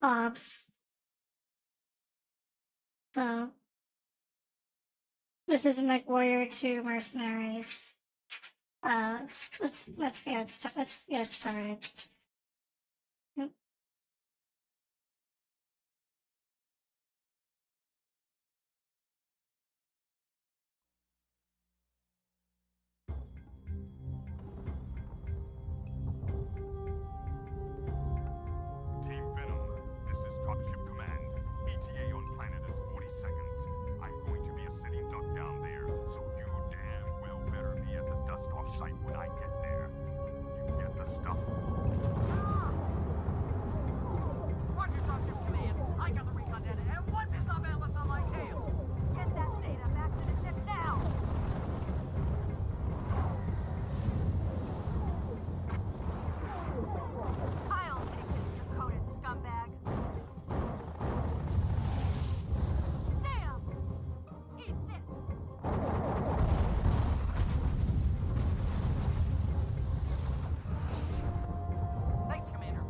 ops. So this is MechWarrior 2 Mercenaries. Let's get started. Yep. Team Venom, this is Dropship Command. ETA on planet is 40 seconds. I'm going to be a sitting duck down there, so you damn well better be at the dust-off site when I get there. You get the stuff? Roger, Dropship Command. I got the recon data and one missile analyst on my tail. Get that data back to the ship now. I'll take this Dakota scumbag. Damn! Eat this! Thanks, Commander.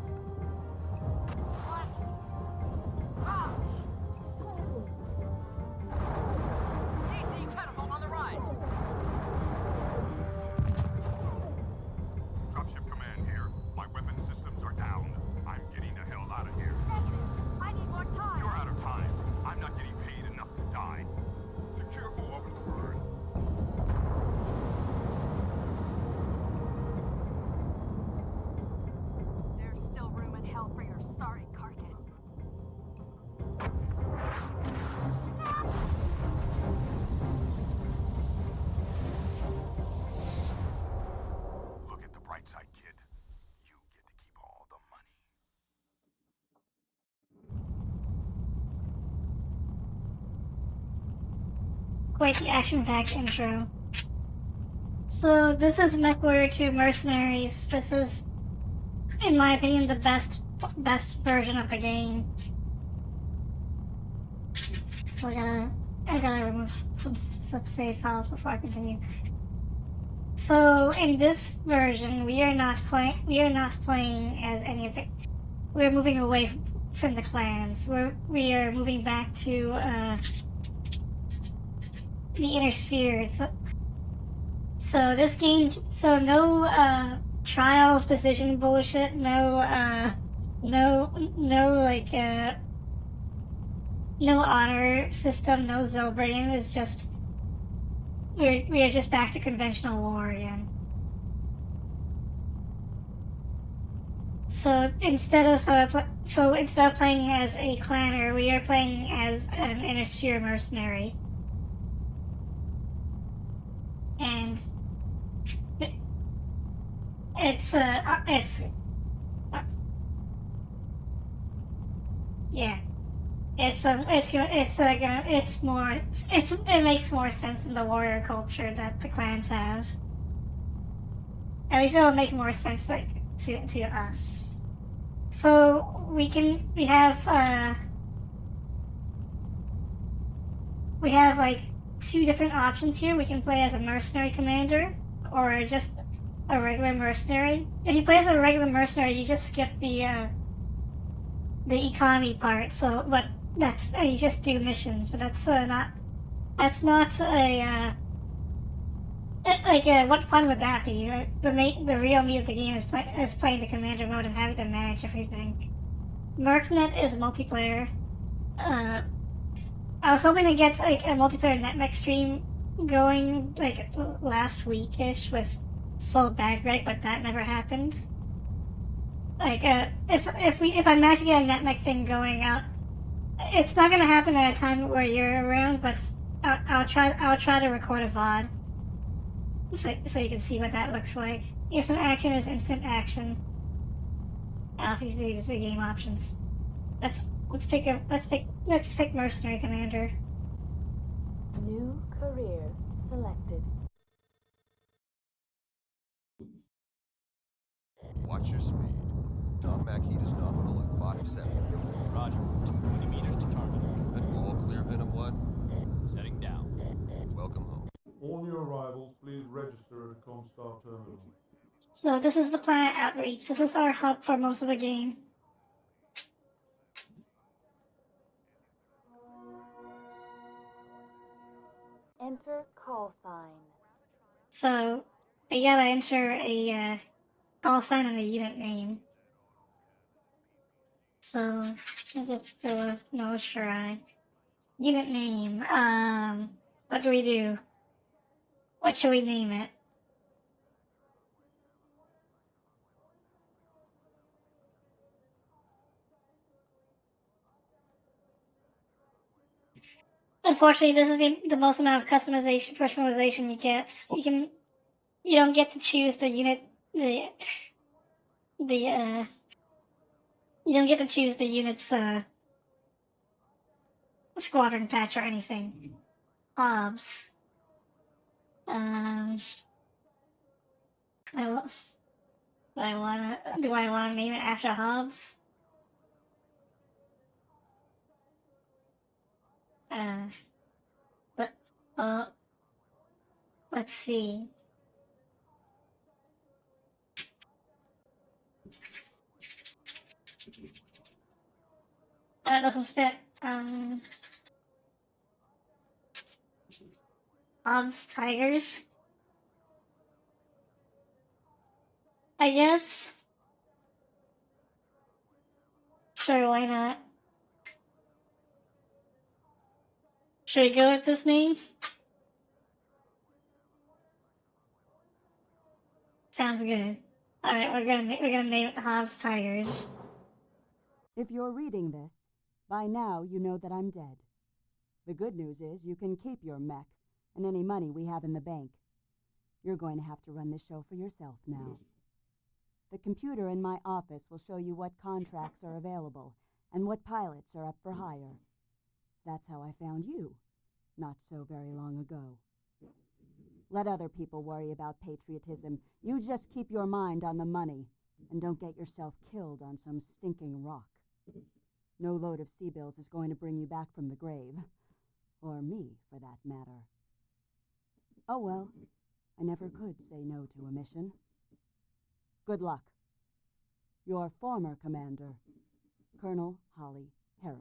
What? Ah! DC catapult on the right. Dropship Command here. My weapon systems are down. I'm getting the hell out of here. Negative. I need more time. You're out of time. I'm not getting paid enough to die. Secure all of the burn. There's still room in hell for your sorry carcass. Look at the bright side, kid. You get to keep all the money. Quite the action-packed intro. So this is MechWarrior 2 Mercenaries. This is, in my opinion, the best version of the game. So I gotta remove some save files before I continue. So in this version, we are not playing as any of it. We're moving away from the clans. We are moving back to the inner sphere. So this game, so no trial of decision bullshit. No honor system. No Zilbrain. It's just we are just back to conventional war again. So instead of playing as a clanner, we are playing as an inner sphere mercenary. And it makes more sense than the warrior culture that the clans have. At least it'll make more sense to us. So we have like two different options here. We can play as a mercenary commander or just a regular mercenary. If you play as a regular mercenary, you just skip the economy part. So, but that's you just do missions. But that's not a what fun would that be? The real meat of the game is playing the commander mode and having to manage everything. Mercnet is multiplayer. I was hoping to get like a multiplayer NetMech stream going like last week-ish with Soul Bagreg, but that never happened. Like if I manage to get a NetMech thing going out, it's not gonna happen at a time where you're around, but I'll try to record a VOD so you can see what that looks like. Instant action is instant action. Obviously, these are game options. Let's pick mercenary commander. New career selected. Watch your speed. Dom Mac heat is nominal at 570. Roger. 220 meters to target. All clear, Venom 1. Setting down. Welcome home. All new arrivals, please register at the Comstar terminal. So this is the planet Outreach. This is our hub for most of the game. Enter call sign. So you gotta enter a call sign and a unit name. So let's go with no try. Unit name. What do we do? What should we name it? Unfortunately, this is the most amount of personalization you get. You don't get to choose the unit, the you don't get to choose the unit's squadron patch or anything. Hobbs. I lo- do I wanna name it after Hobbs? But let's see. That doesn't fit. Hobbs Tigers. I guess. Sure, why not? Should we go with this name? Sounds good. Alright, we're gonna name it Hobbs Tigers. If you're reading this, by now you know that I'm dead. The good news is you can keep your mech and any money we have in the bank. You're going to have to run this show for yourself now. The computer in my office will show you what contracts are available and what pilots are up for hire. That's how I found you, not so very long ago. Let other people worry about patriotism. You just keep your mind on the money and don't get yourself killed on some stinking rock. No load of sea bills is going to bring you back from the grave. Or me, for that matter. Oh well, I never could say no to a mission. Good luck. Your former commander, Colonel Holly Harris.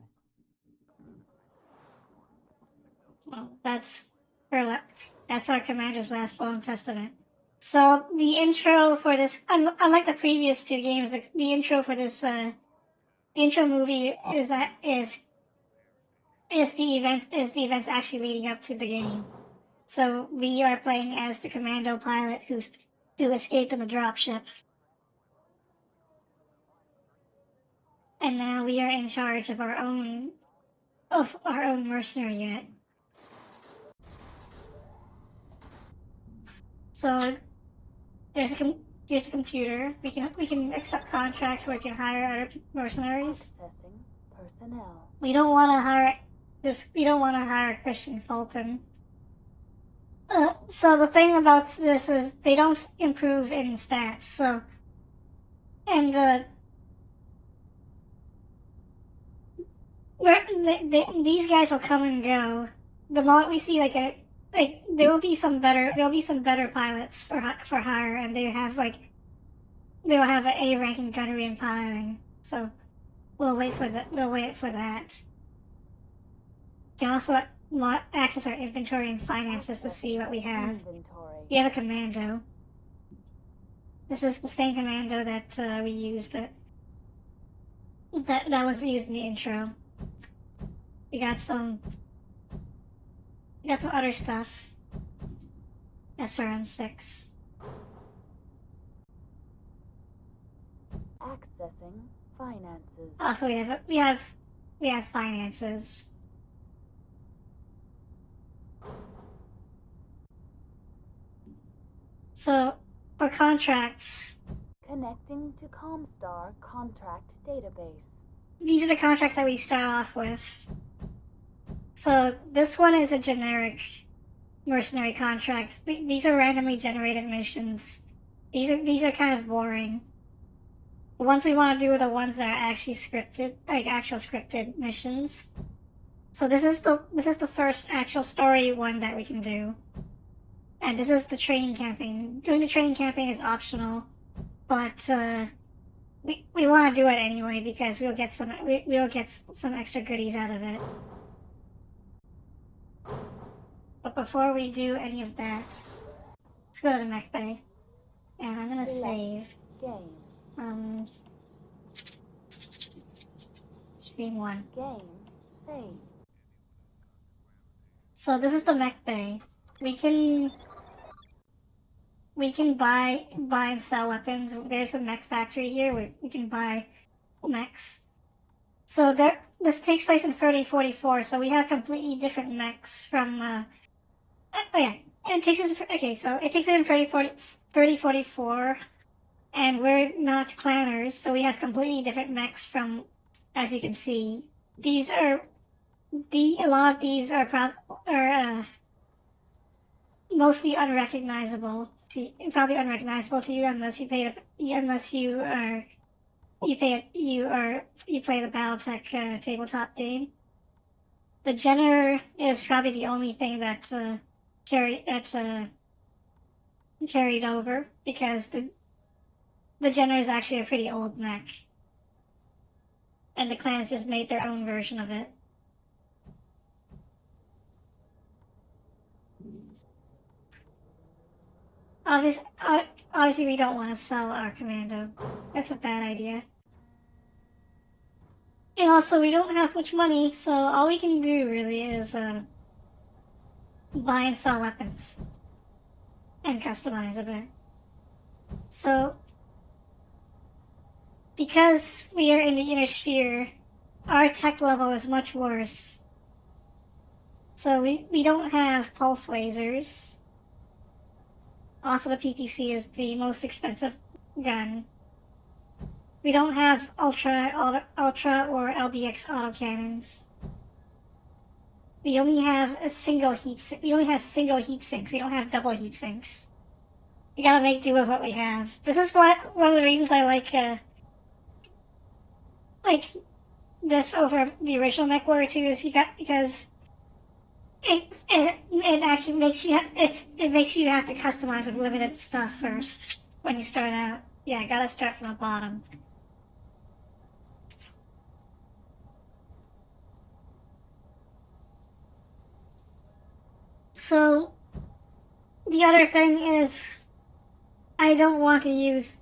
Well, that's our commander's last phone testament. So the intro for this, unlike the previous two games, the intro for this, the intro movie is the events actually leading up to the game. So we are playing as the commando pilot who escaped in the dropship, and now we are in charge of our own mercenary unit. So here's a computer. We can accept contracts where we can hire other mercenaries. Accessing personnel. We don't want to hire We don't want to hire Christian Fulton. So the thing about this is they don't improve in stats. So, and these guys will come and go. The moment we see there will be some better pilots for hire, and they will have an A rank in gunnery and piloting. So we'll wait for that. We can also access our inventory and finances to see what we have. Inventory. We have a commando. This is the same commando that we used that was used in the intro. We got some other stuff. SRM6. Accessing finances. Also, we have finances. So for contracts, Connecting to Comstar contract database. these are the contracts that we start off with. So this one is a generic mercenary contract. These are randomly generated missions. These are kind of boring. The ones we want to do are the ones that are actually scripted, like actual scripted missions. So this is the first actual story one that we can do. And this is the training campaign. Doing the training campaign is optional, but we want to do it anyway because we'll get some extra goodies out of it. but before we do any of that, let's go to the mech bay. And I'm gonna Select save. Game. Stream 1. Game. Save. So this is the mech bay. We can buy and sell weapons. There's a mech factory here where we can buy mechs. So this takes place in 3044, so we have completely different mechs from oh yeah. And it takes it okay, so it takes it in 3044, and we're not clanners, so we have completely different mechs from, as you can see. These are a lot of these are mostly unrecognizable probably unrecognizable to you unless you play the BattleTech tabletop game. The Jenner is probably the only thing that's carried over, because the Jenner is actually a pretty old mech, and the clans just made their own version of it. Obviously, we don't want to sell our commando. That's a bad idea. And also, we don't have much money, so all we can do really is buy and sell weapons and customize a bit. So, because we are in the inner sphere, our tech level is much worse. So we don't have pulse lasers. Also, the PPC is the most expensive gun. We don't have Ultra or LBX autocannons. We only have single heat sinks. We don't have double heat sinks. We gotta make do with what we have. This is one of the reasons I like this over the original MechWarrior 2 is because it actually makes you have to customize with limited stuff first when you start out. Yeah, gotta start from the bottom. So, the other thing is, I don't want to use.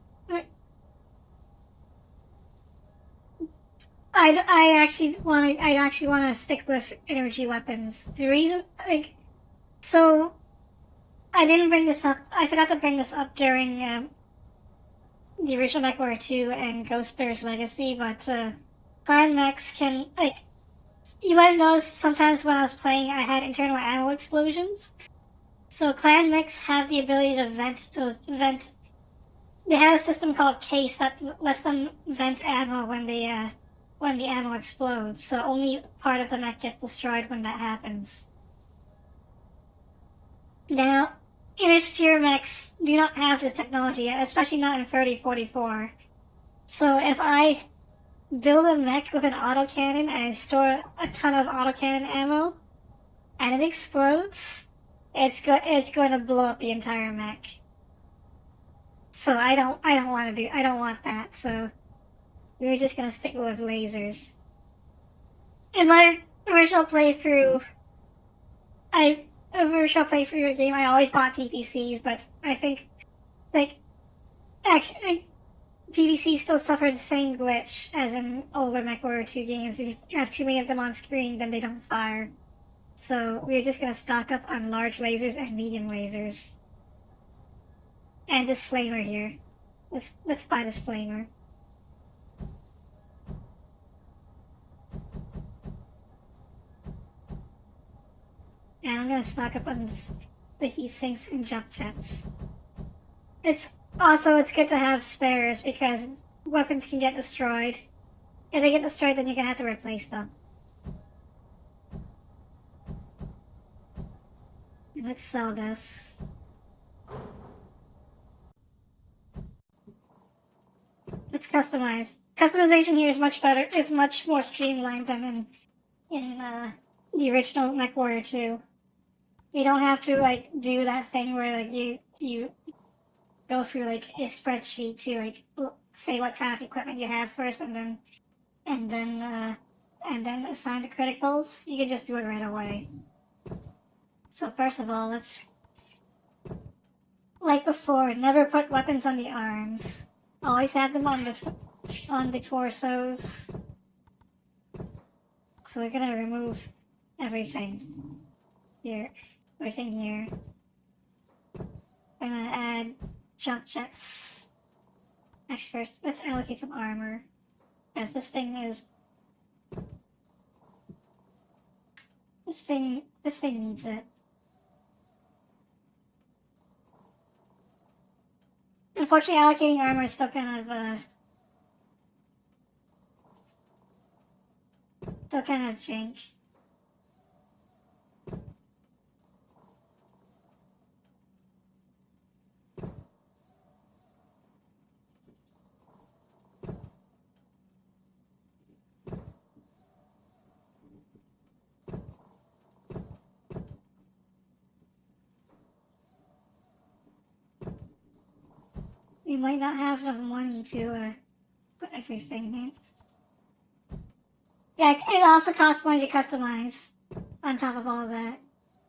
I actually want to stick with energy weapons. The reason, so, I didn't bring this up. I forgot to bring this up during the original MechWarrior 2 and Ghost Bear's Legacy, but clan mechs can, you might have noticed sometimes when I was playing, I had internal ammo explosions. So clan mechs have the ability to vent. They have a system called Case that lets them vent ammo when the ammo explodes. So only part of the mech gets destroyed when that happens. Now, inner sphere mechs do not have this technology yet, especially not in 3044. So if I build a mech with an autocannon and I store a ton of autocannon ammo, and it explodes, it's going to blow up the entire mech. So I don't want that. So we're just gonna stick with lasers. In my original playthrough the game, I always bought PPCs, but I think actually PVC still suffered the same glitch as in older MechWarrior 2 games. If you have too many of them on screen, then they don't fire. So we're just gonna stock up on large lasers and medium lasers. And this flamer here. Let's buy this flamer. And I'm gonna stock up on the heat sinks and jump jets. It's good to have spares because weapons can get destroyed. If they get destroyed, then you're gonna have to replace them. And let's sell this. Let's customize. Customization here is much better. Is much more streamlined than in the original MechWarrior 2. You don't have to do that thing where you go through a spreadsheet to say what kind of equipment you have first, and then assign the criticals. You can just do it right away. So first of all, let's, like before, never put weapons on the arms. Always have them on the torsos. So we're gonna remove everything here. Everything here. We're gonna add jump jets. Actually, first, let's allocate some armor. As this thing is... This thing needs it. Unfortunately, allocating armor is still kind of, jank. We might not have enough money to, put everything in. Yeah, it also costs money to customize. On top of all that,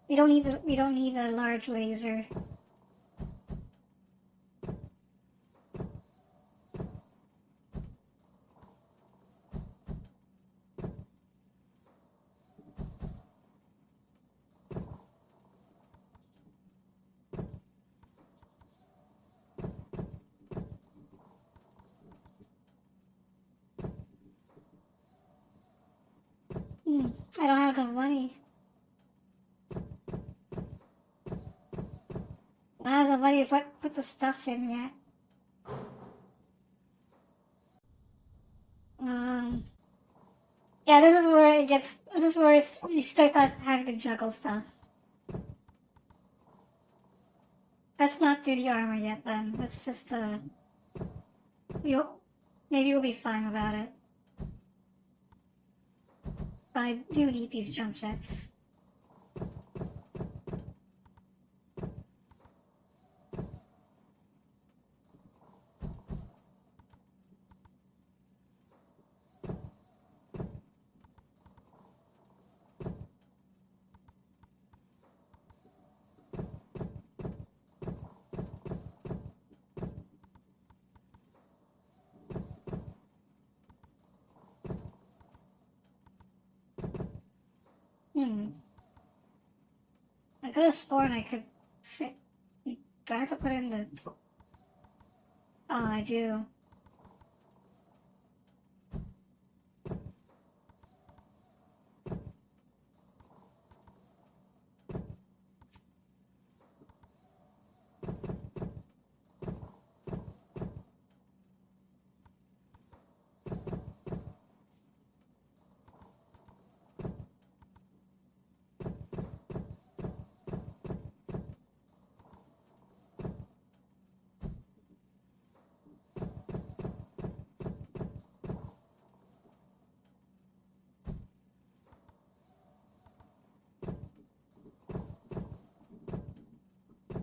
we don't need a large laser. I don't have enough money. I don't have enough money to put the stuff in yet. Yeah, this is where it gets. This is where you start having to juggle stuff. Let's not do the armor yet, then. Let's just maybe we'll be fine about it. But I do need these jump jets. I could have sworn I could fit. Do I have to put in the... Oh, I do.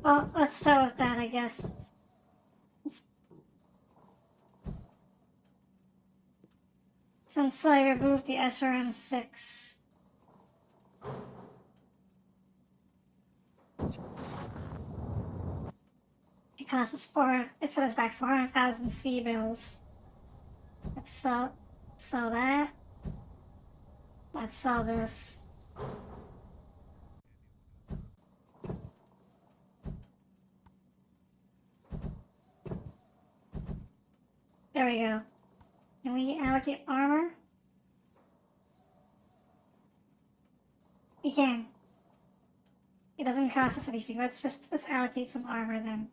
Well, let's start with that, I guess. Since I removed the SRM-6. It costs us it set us back 400,000 C-bills. Let's sell that. Let's sell this. There we go. Can we allocate armor? We can. It doesn't cost us anything. Let's allocate some armor then.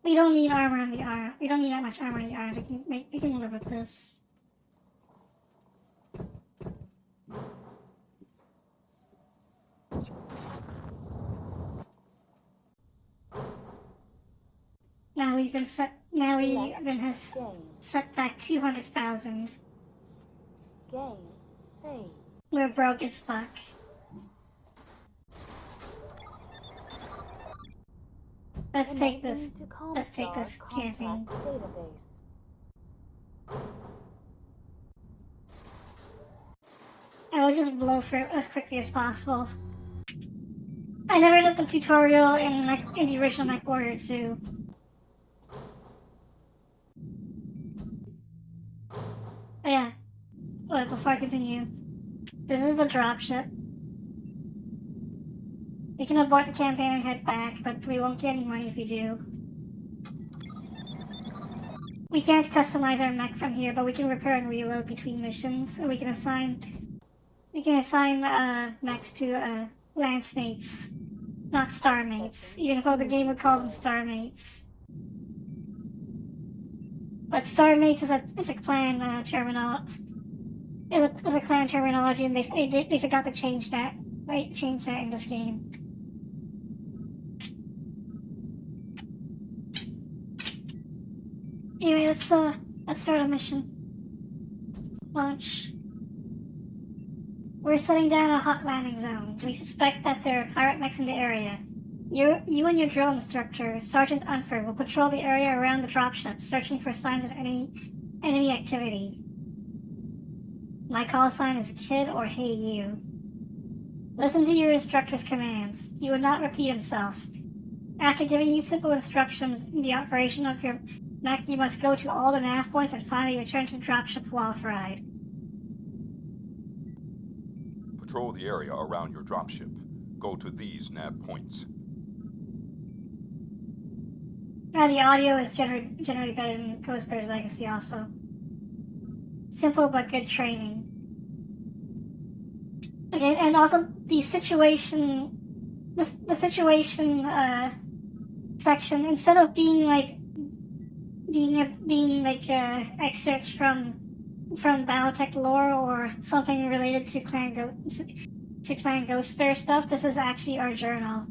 We don't need armor on the arm. We don't need that much armor on the arms. We can live with this. Now we've been set back 200,000. Game. Save. We're broke as fuck. Let's take this. Let's take this camping. Database. I will just blow through it as quickly as possible. I never did the tutorial in the original MechWarrior 2. Oh yeah. Wait, before I continue, this is the dropship. We can abort the campaign and head back, but we won't get any money if we do. We can't customize our mech from here, but we can repair and reload between missions, and we can assign mechs to lance mates, not star mates, even though the game would call them star mates. But star mates is a clan terminology. Is a clan terminology, and they forgot to change that. They changed that in this game. Anyway, let's start a mission. Launch. We're setting down a hot landing zone. We suspect that there are pirate mechs in the area. You and your drill instructor, Sergeant Unfer, will patrol the area around the dropship, searching for signs of enemy activity. My call sign is Kid or Hey You. Listen to your instructor's commands. He will not repeat himself. After giving you simple instructions in the operation of your mech, you must go to all the nav points and finally return to the dropship while ride. Patrol the area around your dropship. Go to these nav points. The audio is generally better than Ghostbusters Legacy also. Simple but good training. Okay, and also the situation section, instead of being like excerpts from Battletech lore or something related to Clan Ghostbear stuff, this is actually our journal.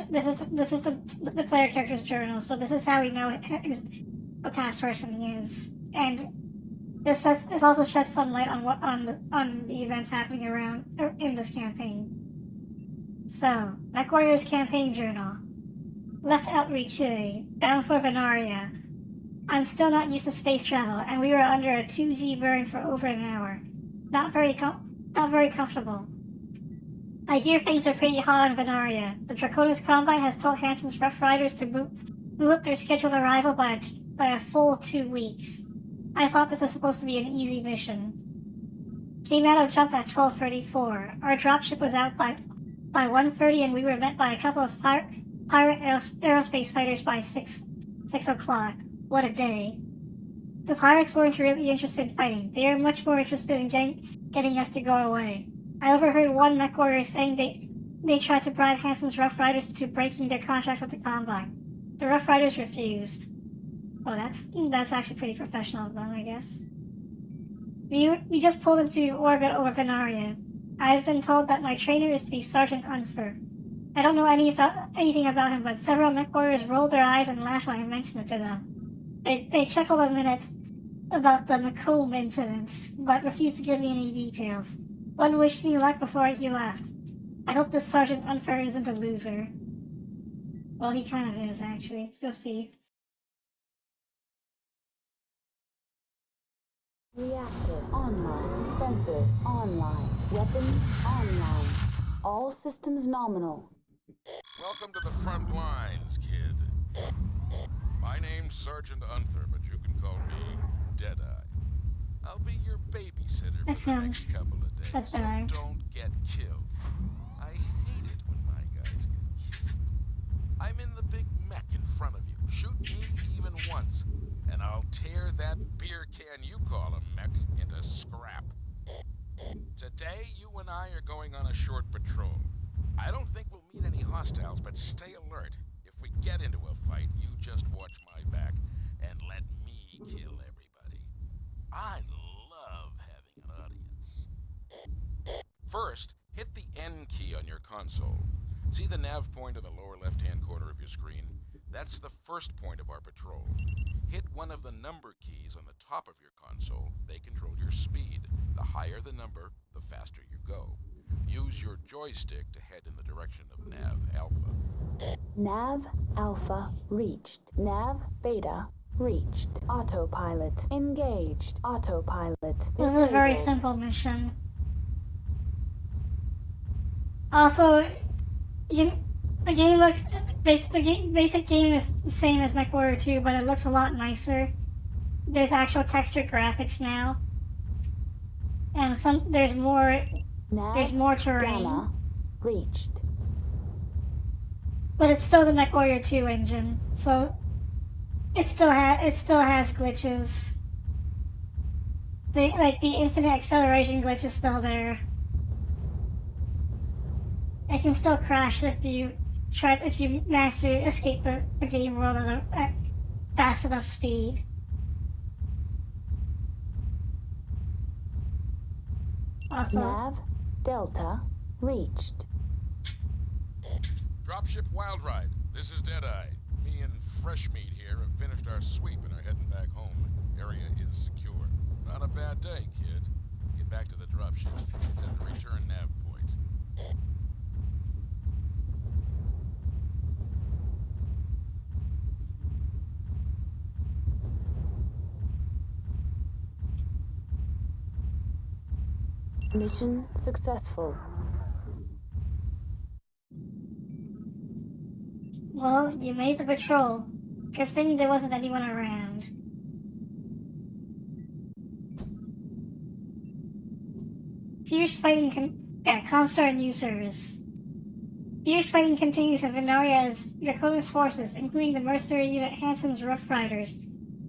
This is the player character's journal, so this is how we know what kind of person he is, and this also sheds some light on the events happening in this campaign. So, MechWarrior's campaign journal. Left outreach today, bound for Venaria. I'm still not used to space travel, and we were under a 2G burn for over an hour. Not very comfortable. I hear things are pretty hot on Venaria. The Draconis Combine has told Hansen's Rough Riders to move up their scheduled arrival by a full 2 weeks. I thought this was supposed to be an easy mission. Came out of jump at 12:34. Our dropship was out by 1:30, and we were met by a couple of pirate aerospace fighters by 6 o'clock. What a day. The pirates weren't really interested in fighting. They were much more interested in getting us to go away. I overheard one MechWarrior saying they tried to bribe Hansen's Rough Riders into breaking their contract with the Combine. The Rough Riders refused. Well, that's actually pretty professional of them, I guess. We just pulled into orbit over Venaria. I've been told that my trainer is to be Sergeant Unfer. I don't know anything about him, but several MechWarriors rolled their eyes and laughed when I mentioned it to them. They chuckled a minute about the Macomb incident, but refused to give me any details. One wished me luck before he left. I hope this Sergeant Unfair isn't a loser. Well, he kind of is, actually. You'll see. Reactor online. Sensors online. Weapons online. All systems nominal. Welcome to the front lines, kid. My name's Sergeant Unther, but you can call me Deadeye. I'll be your babysitter for the next couple of days, so don't get killed. I hate it when my guys get killed. I'm in the big mech in front of you. Shoot me even once, and I'll tear that beer can you call a mech into scrap. Today, you and I are going on a short patrol. I don't think we'll meet any hostiles, but stay alert. If we get into a fight, you just watch my back and let me kill everybody. I love having an audience. First, hit the N key on your console. See the nav point in the lower left-hand corner of your screen? That's the first point of our patrol. Hit one of the number keys on the top of your console. They control your speed. The higher the number, the faster you go. Use your joystick to head in the direction of Nav Alpha. Nav Alpha reached. Nav Beta reached. Autopilot engaged. Autopilot This is a very disabled. simple mission. Also, the game looks the basic game is the same as MechWarrior 2, but it looks a lot nicer. There's actual textured graphics now, and there's more terrain. Gamma reached. But it's still the MechWarrior 2 engine, so it still has glitches. The infinite acceleration glitch is still there. It can still crash if you manage to escape the game world at fast enough speed. Also, Nav Delta reached. Dropship Wild Ride. This is Deadeye. Me and Fresh Meat here have finished our sweep and are heading back home. Area is secure. Not a bad day, kid. Get back to the dropship. It's at the return nav point. Mission successful. well, you made the patrol. Good thing there wasn't anyone around. Fierce fighting Comstar News Service. Fierce fighting continues in Venaria as Draconis forces, including the mercenary unit Hansen's Rough Riders,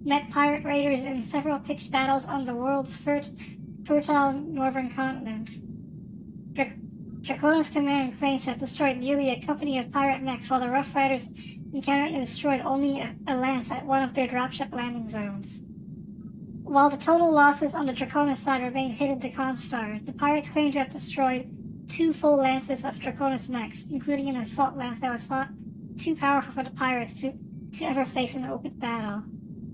met pirate raiders in several pitched battles on the world's fertile northern continent. Draconis Command claims to have destroyed nearly a company of pirate mechs, while the Rough Riders encountered and destroyed only a lance at one of their dropship landing zones. While the total losses on the Draconis side remain hidden to Comstar, the pirates claim to have destroyed 2 full lances of Draconis mechs, including an assault lance that was thought too powerful for the pirates to ever face in open battle.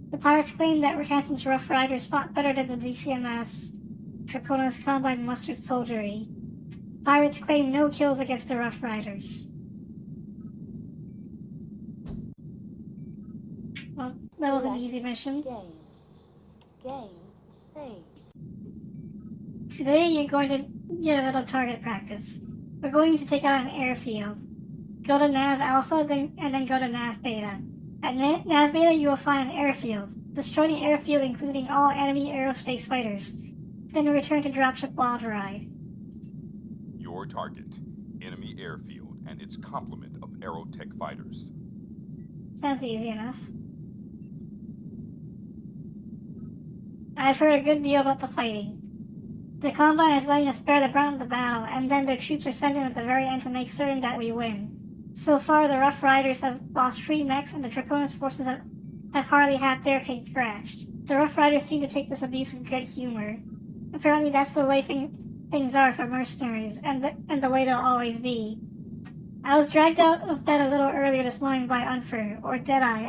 The pirates claim that Hansen's Rough Riders fought better than the DCMS, Draconis Combined Mustard Soldiery. Pirates claim no kills against the Rough Riders. Well, that was an easy mission. Game saved. Today you're going to get a little target practice. We're going to take out an airfield. Go to Nav Alpha, and then go to Nav Beta. At Nav Beta you will find an airfield. Destroy the airfield including all enemy aerospace fighters. Then return to Dropship Wild Ride. Your target, enemy airfield and its complement of aerotech fighters. Sounds easy enough. I've heard a good deal about the fighting. The Combine is letting us bear the brunt of the battle, and then their troops are sent in at the very end to make certain that we win. So far, the Rough Riders have lost 3 mechs, and the Draconis forces have hardly had their paint scratched. The Rough Riders seem to take this abuse with good humor. Apparently that's the way things are for mercenaries, and the way they'll always be. I was dragged out of bed a little earlier this morning by Unfer, or Deadeye,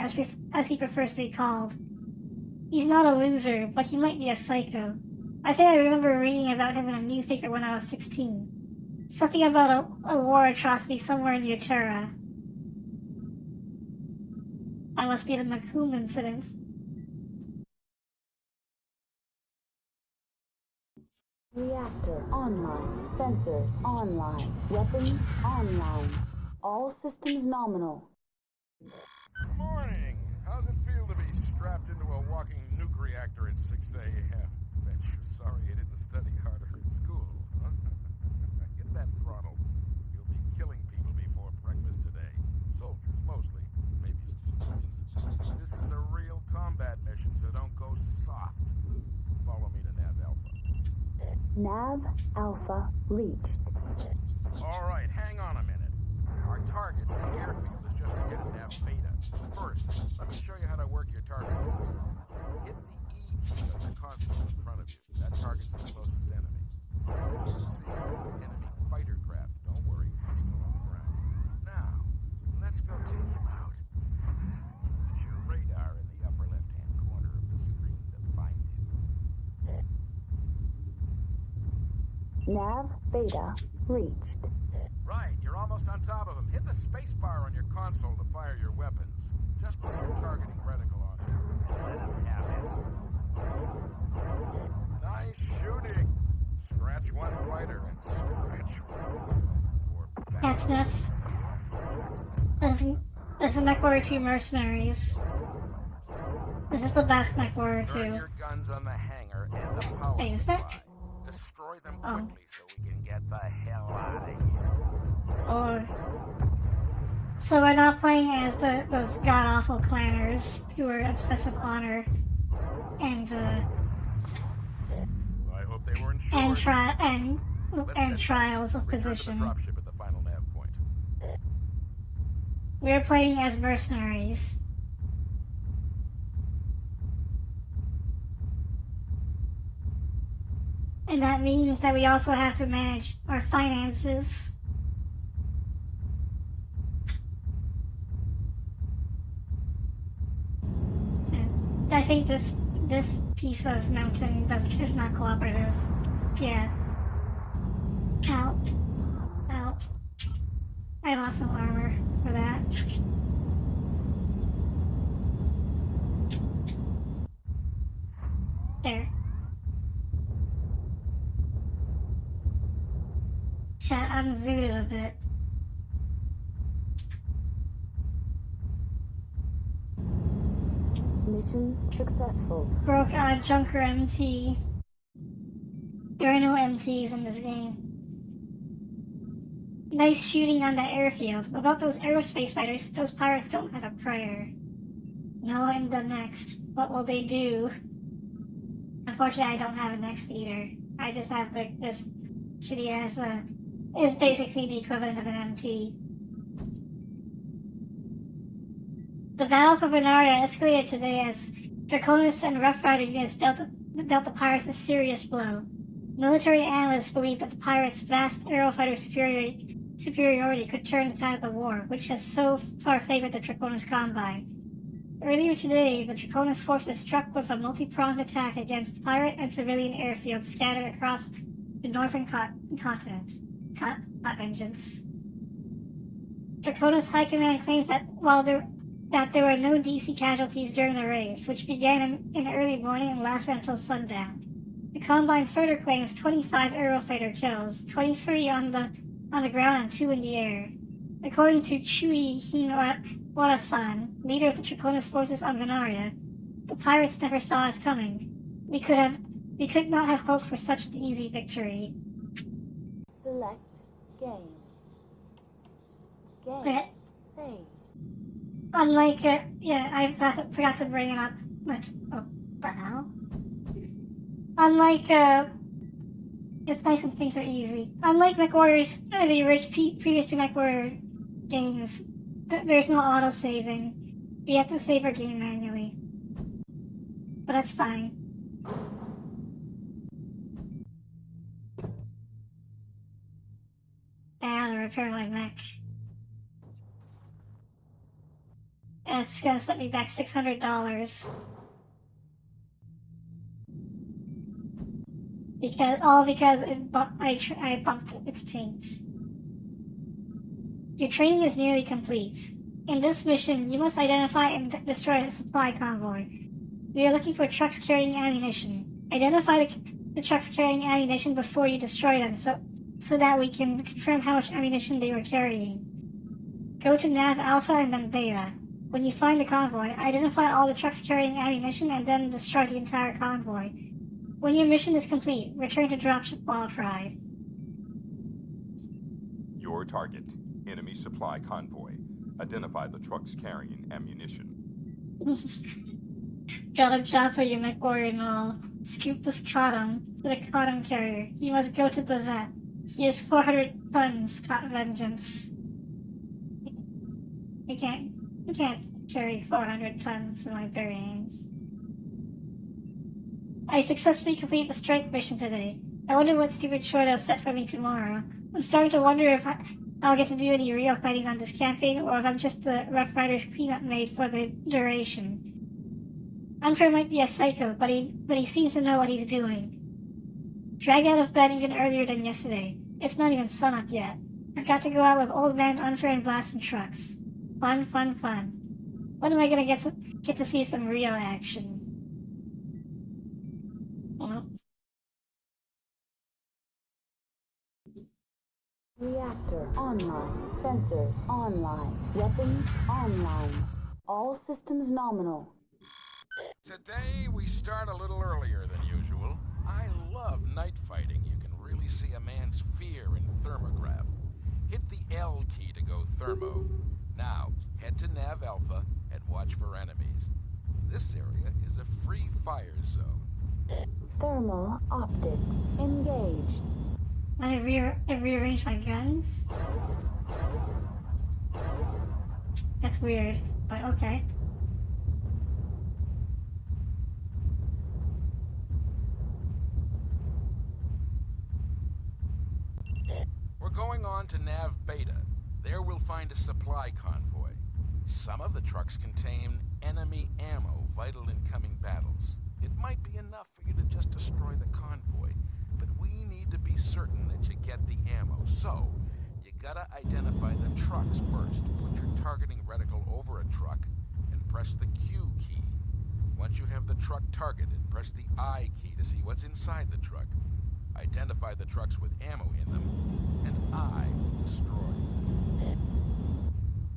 as he prefers to be called. He's not a loser, but he might be a psycho. I think I remember reading about him in a newspaper when I was 16. Something about a war atrocity somewhere near Terra. That must be the Macomb incident. Reactor online. Sensors online. Weapons online. All systems nominal. Morning. How's it feel to be strapped into a walking nuke reactor at 6 a.m.? Bet you're sorry you didn't study harder in school, huh? Get that throttle. You'll be killing people before breakfast today. Soldiers, mostly. Maybe some civilians. This is a real combat mission, so don't go soft. Follow me to Nav Alpha. Nav Alpha reached. All right, hang on a minute. Our target, the airfield, is just ahead of Nav Beta. First, let me show you how to work your target. Hit the E key of the console in front of you. That target's the closest enemy. You can see it's an enemy fighter craft. Don't worry, he's still on the ground. Now, let's go take him out. Nav Beta reached. Right, you're almost on top of him. Hit the spacebar on your console to fire your weapons. Just put your targeting reticle on it. Let him have it. Nice shooting. Scratch one fighter and scratch one. That's enough. This is MechWarrior 2 Mercenaries. This is the best MechWarrior 2. Turn your guns on the hangar and the power Wait, is that? supply. Destroy them quickly so we can get the hell out of here. Or... So we're not playing as those god-awful clanners who are obsessed with honor and I hope they were insured. and trials of Return to the position. dropship at the final nav point. We're playing as mercenaries. And that means that we also have to manage our finances. And I think this piece of mountain is not cooperative. Yeah. Ow. Ow. I lost some armor for that. There. Chat, I'm zooted a bit. Mission successful. Broke Junker MT. There are no MTs in this game. Nice shooting on that airfield. About those aerospace fighters, those pirates don't have a prayer. No, in the next. What will they do? Unfortunately, I don't have a next either. I just have this shitty ass, is basically the equivalent of an MT. The battle for Venaria escalated today as Draconis and Rough Rider units dealt the pirates a serious blow. Military analysts believe that the pirates' vast aerofighter superiority could turn the tide of the war, which has so far favored the Draconis Combine. Earlier today, the Draconis forces struck with a multi-pronged attack against pirate and civilian airfields scattered across the northern continent. Not vengeance. Draconis High Command claims that that there were no DC casualties during the raids, which began in early morning and lasted until sundown. The Combine further claims 25 aerofighter kills, 23 on the ground and 2 in the air. According to Chui Hinwara-san, leader of the Draconis forces on Venaria, the pirates never saw us coming. We could not have hoped for such an easy victory. Select game. Game. Okay. Save. Unlike, yeah, I forgot to bring it up, but, oh, but now? Unlike, it's nice when things are easy. Unlike MechWarrior's, the previous two MechWarrior games, there's no auto-saving. We have to save our game manually. But that's fine. And repair my mech. And it's gonna set me back $600. Because I bumped its paint. Your training is nearly complete. In this mission, you must identify and destroy a supply convoy. We are looking for trucks carrying ammunition. Identify the trucks carrying ammunition before you destroy them so that we can confirm how much ammunition they were carrying. Go to Nav Alpha and then Beta. When you find the convoy, identify all the trucks carrying ammunition and then destroy the entire convoy. When your mission is complete, return to Dropship Wild Ride. Your target, enemy supply convoy. Identify the trucks carrying ammunition. Got a job for you, MechWarrior Noel. Scoop this cotton to the cotton carrier. You must go to the vet. He has 400 tons, Cotton Vengeance. You can't carry 400 tons with my bare hands. I successfully completed the strike mission today. I wonder what stupid chore they'll set for me tomorrow. I'm starting to wonder if I'll get to do any real fighting on this campaign, or if I'm just the Rough Riders cleanup maid for the duration. Unfair might be a psycho, but he seems to know what he's doing. Dragged out of bed even earlier than yesterday. It's not even sunup yet. I've got to go out with Old Man Unfair and blast some trucks. Fun, fun, fun. When am I gonna get to see some real action? Well, Reactor online. Sensors online. Weapons online. All systems nominal. Today we start a little earlier than usual. I love night fighting. You can really see a man's fear in thermograph. Hit the L key to go thermo. Now, head to Nav Alpha and watch for enemies. This area is a free fire zone. Thermal optics engaged. I rearranged my guns? That's weird, but okay. We're going on to Nav Beta. There we'll find a supply convoy. Some of the trucks contain enemy ammo vital in coming battles. It might be enough for you to just destroy the convoy, but we need to be certain that you get the ammo. So, you gotta identify the trucks first. Put your targeting reticle over a truck and press the Q key. Once you have the truck targeted, press the I key to see what's inside the truck. Identify the trucks with ammo in them, and I will destroy.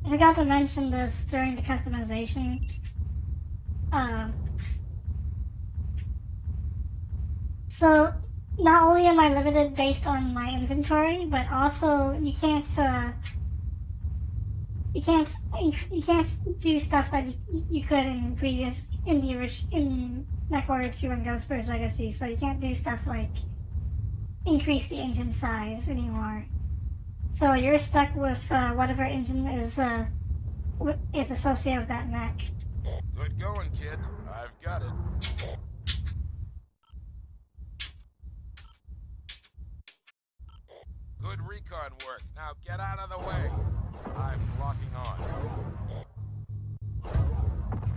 I forgot to mention this during the customization. So, not only am I limited based on my inventory, but also you can't do stuff that you could in MechWarrior 2 and Ghostbusters Legacy. So you can't do stuff like increase the engine size anymore. So you're stuck with whatever engine is associated with that mech. Good going, kid. I've got it. Good recon work. Now get out of the way. I'm locking on.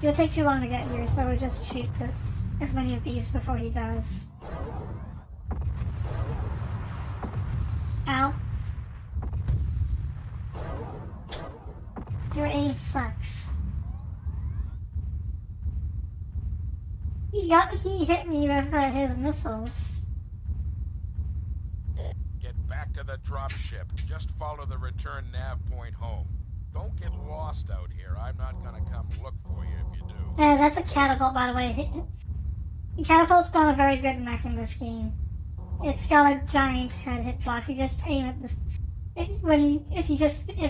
It'll take too long to get here, so we'll just shoot as many of these before he does. Ow. Your aim sucks. He hit me with his missiles. Get back to the dropship. Just follow the return nav point home. Don't get lost out here. I'm not gonna come look for you if you do. Yeah, that's a catapult, by the way. Catapult's not a very good mech in this game. It's got a giant head hitbox. You just aim at this. If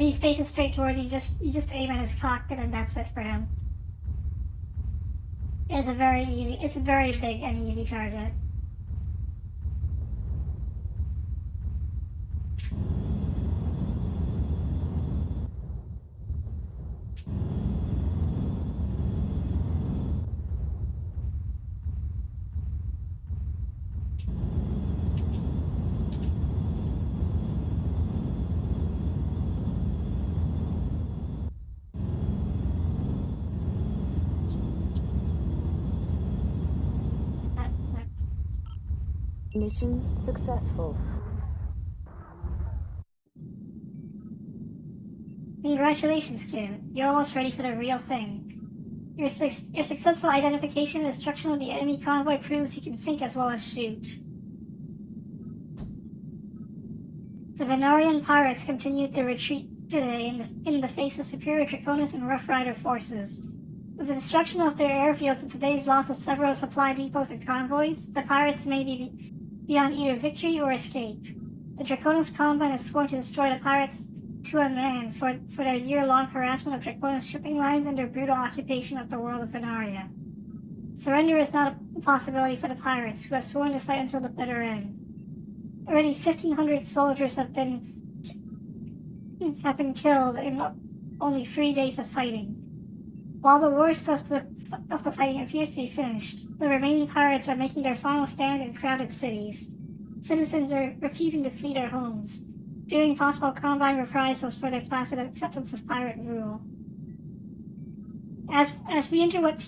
he faces straight towards you, you just aim at his cockpit and that's it for him. It's a very big and easy target. Mission successful. Congratulations, kid. You're almost ready for the real thing. Your successful identification and destruction of the enemy convoy proves you can think as well as shoot. The Venarian pirates continued their retreat today in the face of superior Draconis and Rough Rider forces. With the destruction of their airfields and today's loss of several supply depots and convoys, the pirates may be beyond either victory or escape. The Draconis Combine has sworn to destroy the pirates to a man for their year-long harassment of Draconis shipping lines and their brutal occupation of the world of Venaria. Surrender is not a possibility for the pirates, who have sworn to fight until the bitter end. Already 1,500 soldiers have been killed in only 3 days of fighting. While the worst of the fighting appears to be finished, the remaining pirates are making their final stand in crowded cities. Citizens are refusing to flee their homes, fearing possible Combine reprisals for their placid acceptance of pirate rule. As we enter what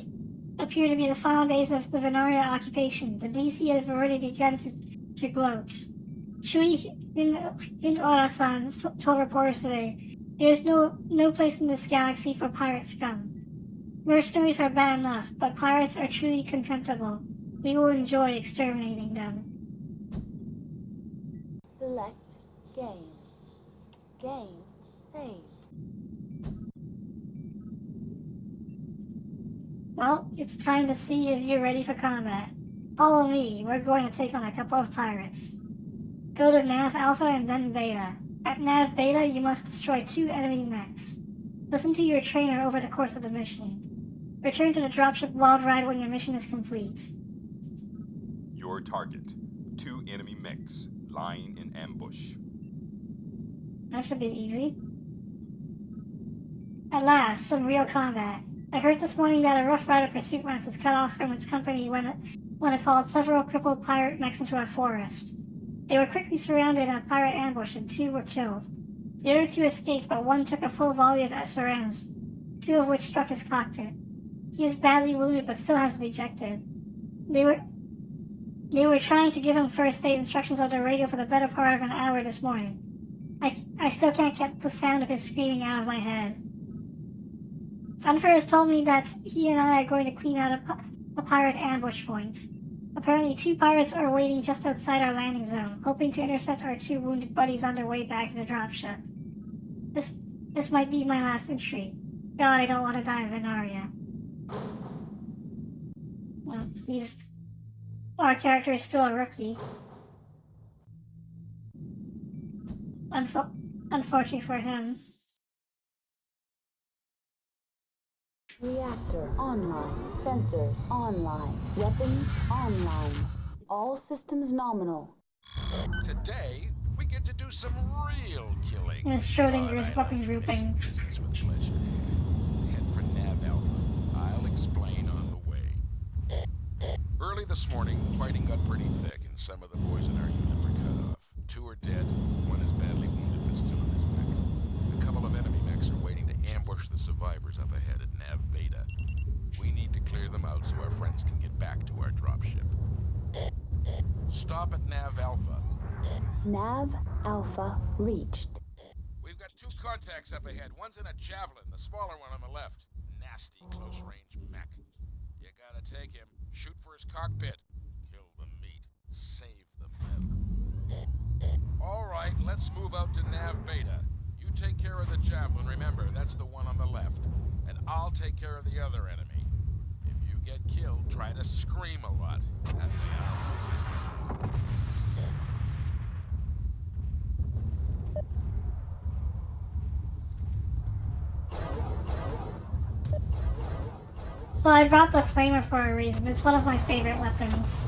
appear to be the final days of the Venaria occupation, the DC have already begun to to gloat. Shui in Orasan told reporters today, there is no place in this galaxy for pirate scum. Mercenaries are bad enough, but pirates are truly contemptible. We will enjoy exterminating them. Select game. Game saved. Well, it's time to see if you're ready for combat. Follow me, we're going to take on a couple of pirates. Go to Nav Alpha and then Beta. At Nav Beta, you must destroy 2 enemy mechs. Listen to your trainer over the course of the mission. Return to the dropship Wild Ride when your mission is complete. Your target. 2 enemy mechs lying in ambush. That should be easy. At last, some real combat. I heard this morning that a Rough Rider pursuit lance was cut off from its company when it followed several crippled pirate mechs into a forest. They were quickly surrounded in a pirate ambush and 2 were killed. The other 2 escaped, but one took a full volley of SRMs, 2 of which struck his cockpit. He is badly wounded but still hasn't ejected. They were trying to give him first aid instructions on the radio for the better part of an hour this morning. I still can't get the sound of his screaming out of my head. Unfer has told me that he and I are going to clean out a pirate ambush point. Apparently 2 pirates are waiting just outside our landing zone, hoping to intercept our 2 wounded buddies on their way back to the dropship. This might be my last entry. God, I don't want to die of Venaria. Well, our character is still a rookie. Unfortunately for him. Reactor online. Sensors online. Weapons online. All systems nominal. Today, we get to do some real killing. And Schrodinger's weapon grouping. Business with pleasure. Head for Nav Alpha. I'll explain on the way. Early this morning, the fighting got pretty thick, and some of the boys in our unit were cut off. 2 are dead, 1 is badly wounded but still in his mech. A couple of enemy mechs are waiting to ambush the survivors up ahead at Nav Beta. We need to clear them out so our friends can get back to our dropship. Stop at Nav Alpha. Nav Alpha reached. We've got 2 contacts up ahead. One's in a Javelin, the smaller one on the left. Nasty close-range mech. You gotta take him. Shoot for his cockpit. Kill the meat. Save the metal. All right, let's move out to Nav Beta. You take care of the Javelin, remember, that's the one on the left. And I'll take care of the other enemy. If you get killed, try to scream a lot. So I brought the flamer for a reason. It's one of my favorite weapons.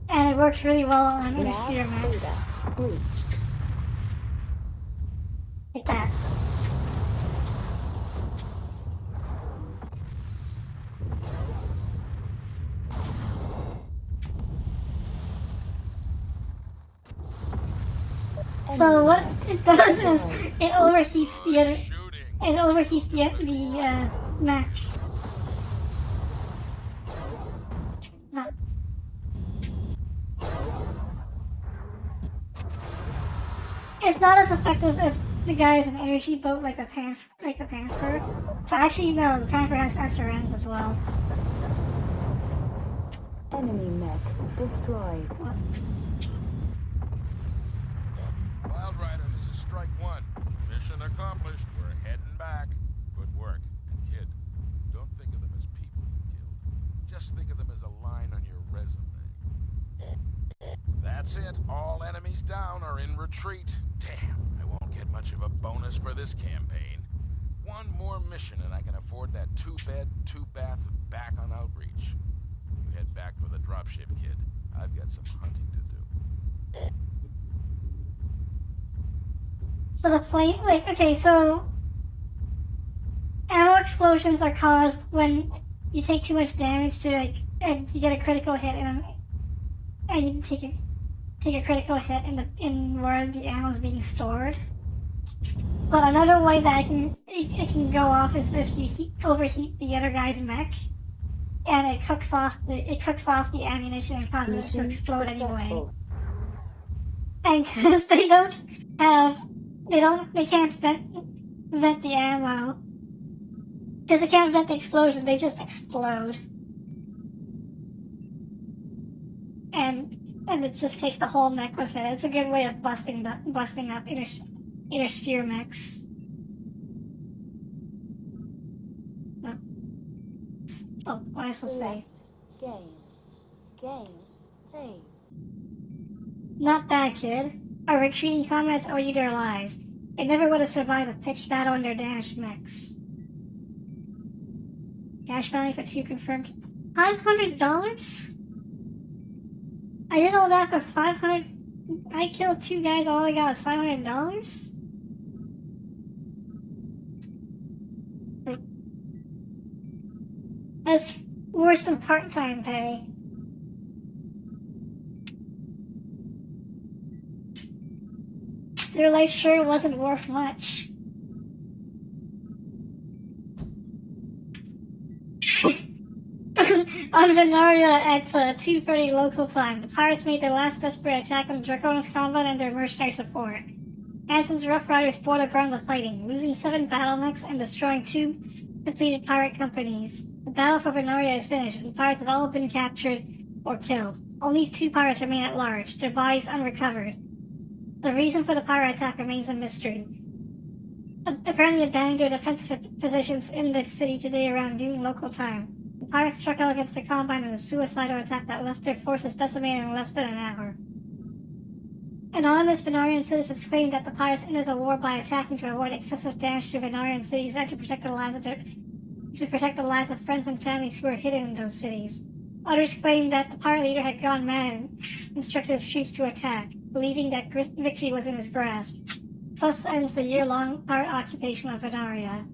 And it works really well on Intersphere mechs. Like that. So what it does is it overheats the mech. No. It's not as effective if the guy is an energy boat like the Panther. But actually, no, the Panther has SRMs as well. Enemy mech destroyed. Wild Rider, this is Strike 1. Mission accomplished. We're heading back. Good work. And kid, don't think of them as people you killed. Just think of them as a line on your resume. That's it. All enemies down are in retreat. Damn, I won't get much of a bonus for this campaign. One more mission and I can afford that 2-bed, 2-bath back on outreach. You head back for the dropship, kid. I've got some hunting to do. So the flame, so ammo explosions are caused when you take too much damage and you get a critical hit and you take a critical hit in where the ammo is being stored. But another way that it can go off is if you overheat the other guy's mech. and it cooks off the ammunition and causes it to Mission explode anyway. successful. And because they can't vent the ammo. Because they can't vent the explosion, they just explode. And it just takes the whole mech with it. It's a good way of busting up inner sphere mechs. Oh, what I supposed to say? Game. Save. Not bad, kid. Our retreating comrades owe you their lives. They never would have survived a pitched battle in their damaged mechs. Cash value for 2 confirmed. $500? I did all that for 500. I killed 2 guys, all I got was $500? That's worse than part-time pay. Their life sure wasn't worth much. On Venaria at 2:30 local time, the pirates made their last desperate attack on the Draconis Convent and their mercenary support. Anson's Rough Riders bore the brunt of the fighting, losing 7 battle mechs and destroying 2 completed pirate companies. The battle for Venaria is finished, and the pirates have all been captured or killed. Only 2 pirates remain at large, their bodies unrecovered. The reason for the pirate attack remains a mystery. Apparently abandoning their defensive positions in the city today around noon local time. The pirates struck out against the Combine in a suicidal attack that left their forces decimated in less than an hour. Anonymous Venarian citizens claimed that the pirates ended the war by attacking to avoid excessive damage to Venarian cities and to protect the lives of friends and families who were hidden in those cities. Others claimed that the pirate leader had gone mad and instructed his troops to attack, believing that victory was in his grasp. Thus ends the year-long pirate occupation of Venaria.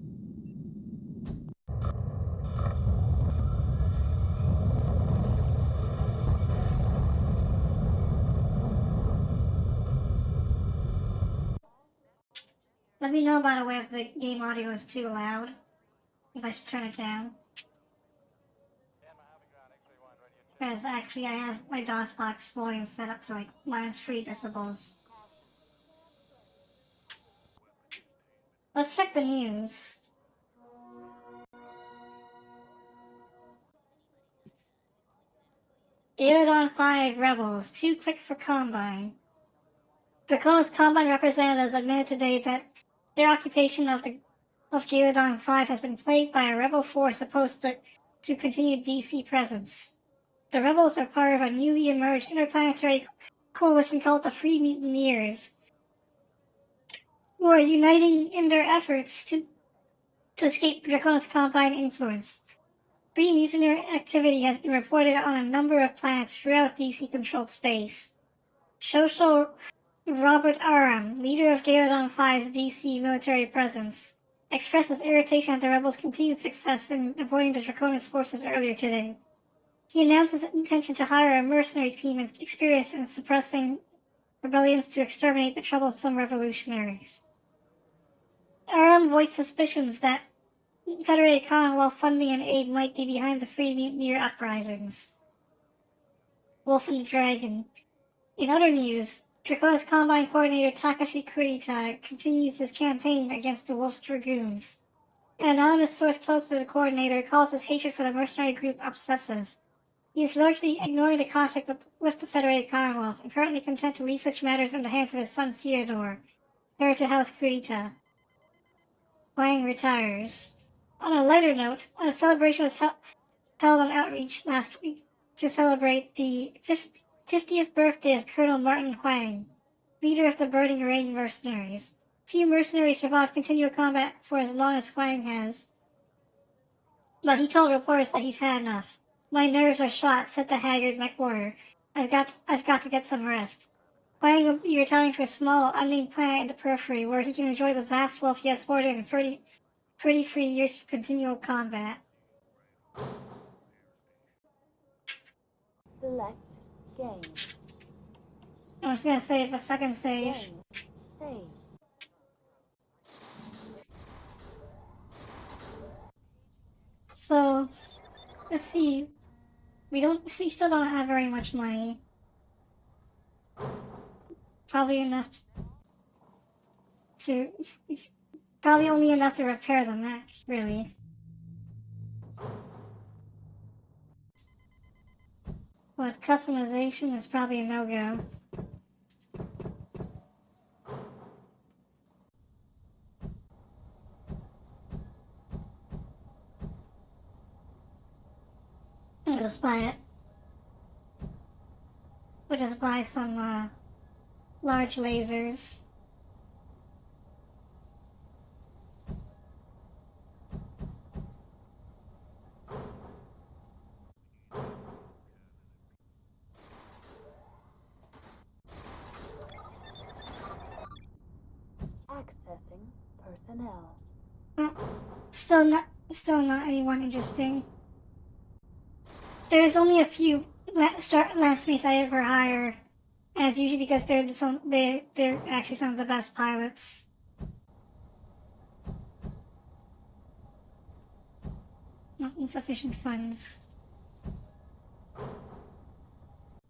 Let me know, by the way, if the game audio is too loud. If I should turn it down. Because actually I have my DOSBox volume set up to like -3 decibels. Let's check the news. Galadon 5 rebels, too quick for Combine. Draconis Combine representatives admitted today that their occupation of Galadon 5 has been plagued by a rebel force opposed to continued DC presence. The rebels are part of a newly emerged interplanetary coalition called the Free Mutineers, who are uniting in their efforts to escape Draconis Combine influence. Free mutineer activity has been reported on a number of planets throughout DC-controlled space. Social Robert Aram, leader of Galadon 5's DC military presence, expresses irritation at the rebels' continued success in avoiding the Draconis forces earlier today. He announced his intention to hire a mercenary team experienced in suppressing rebellions to exterminate the troublesome revolutionaries. Aram voiced suspicions that Federated Commonwealth funding and aid might be behind the Free Mutineer uprisings. Wolf and the Dragon. In other news, Draconis Combine coordinator Takashi Kurita continues his campaign against the Wolf's Dragoons. An anonymous source close to the coordinator calls his hatred for the mercenary group obsessive. He is largely ignoring the conflict with the Federated Commonwealth, apparently content to leave such matters in the hands of his son Theodore, heir to House Kurita. Wang retires. On a lighter note, a celebration was held on Outreach last week to celebrate the 50th birthday of Colonel Martin Huang, leader of the Burning Rain Mercenaries. Few mercenaries survived continual combat for as long as Huang has, but he told reporters that he's had enough. "My nerves are shot," said the haggard MechWarrior. I've got to get some rest." Huang will be retiring to a small, unnamed planet in the periphery where he can enjoy the vast wealth he has hoarded in 33 years of continual combat. Select game. I was gonna save a second save. Game. Save. So, Let's see. We still don't have very much money. Probably enough to, probably only enough to repair the mech, really. But customization is probably a no-go. I'll just buy it. We'll just buy some, large lasers. Accessing personnel. Still not anyone interesting. There's only a few landsmates I ever hire, and it's usually because they're actually some of the best pilots. Not insufficient funds.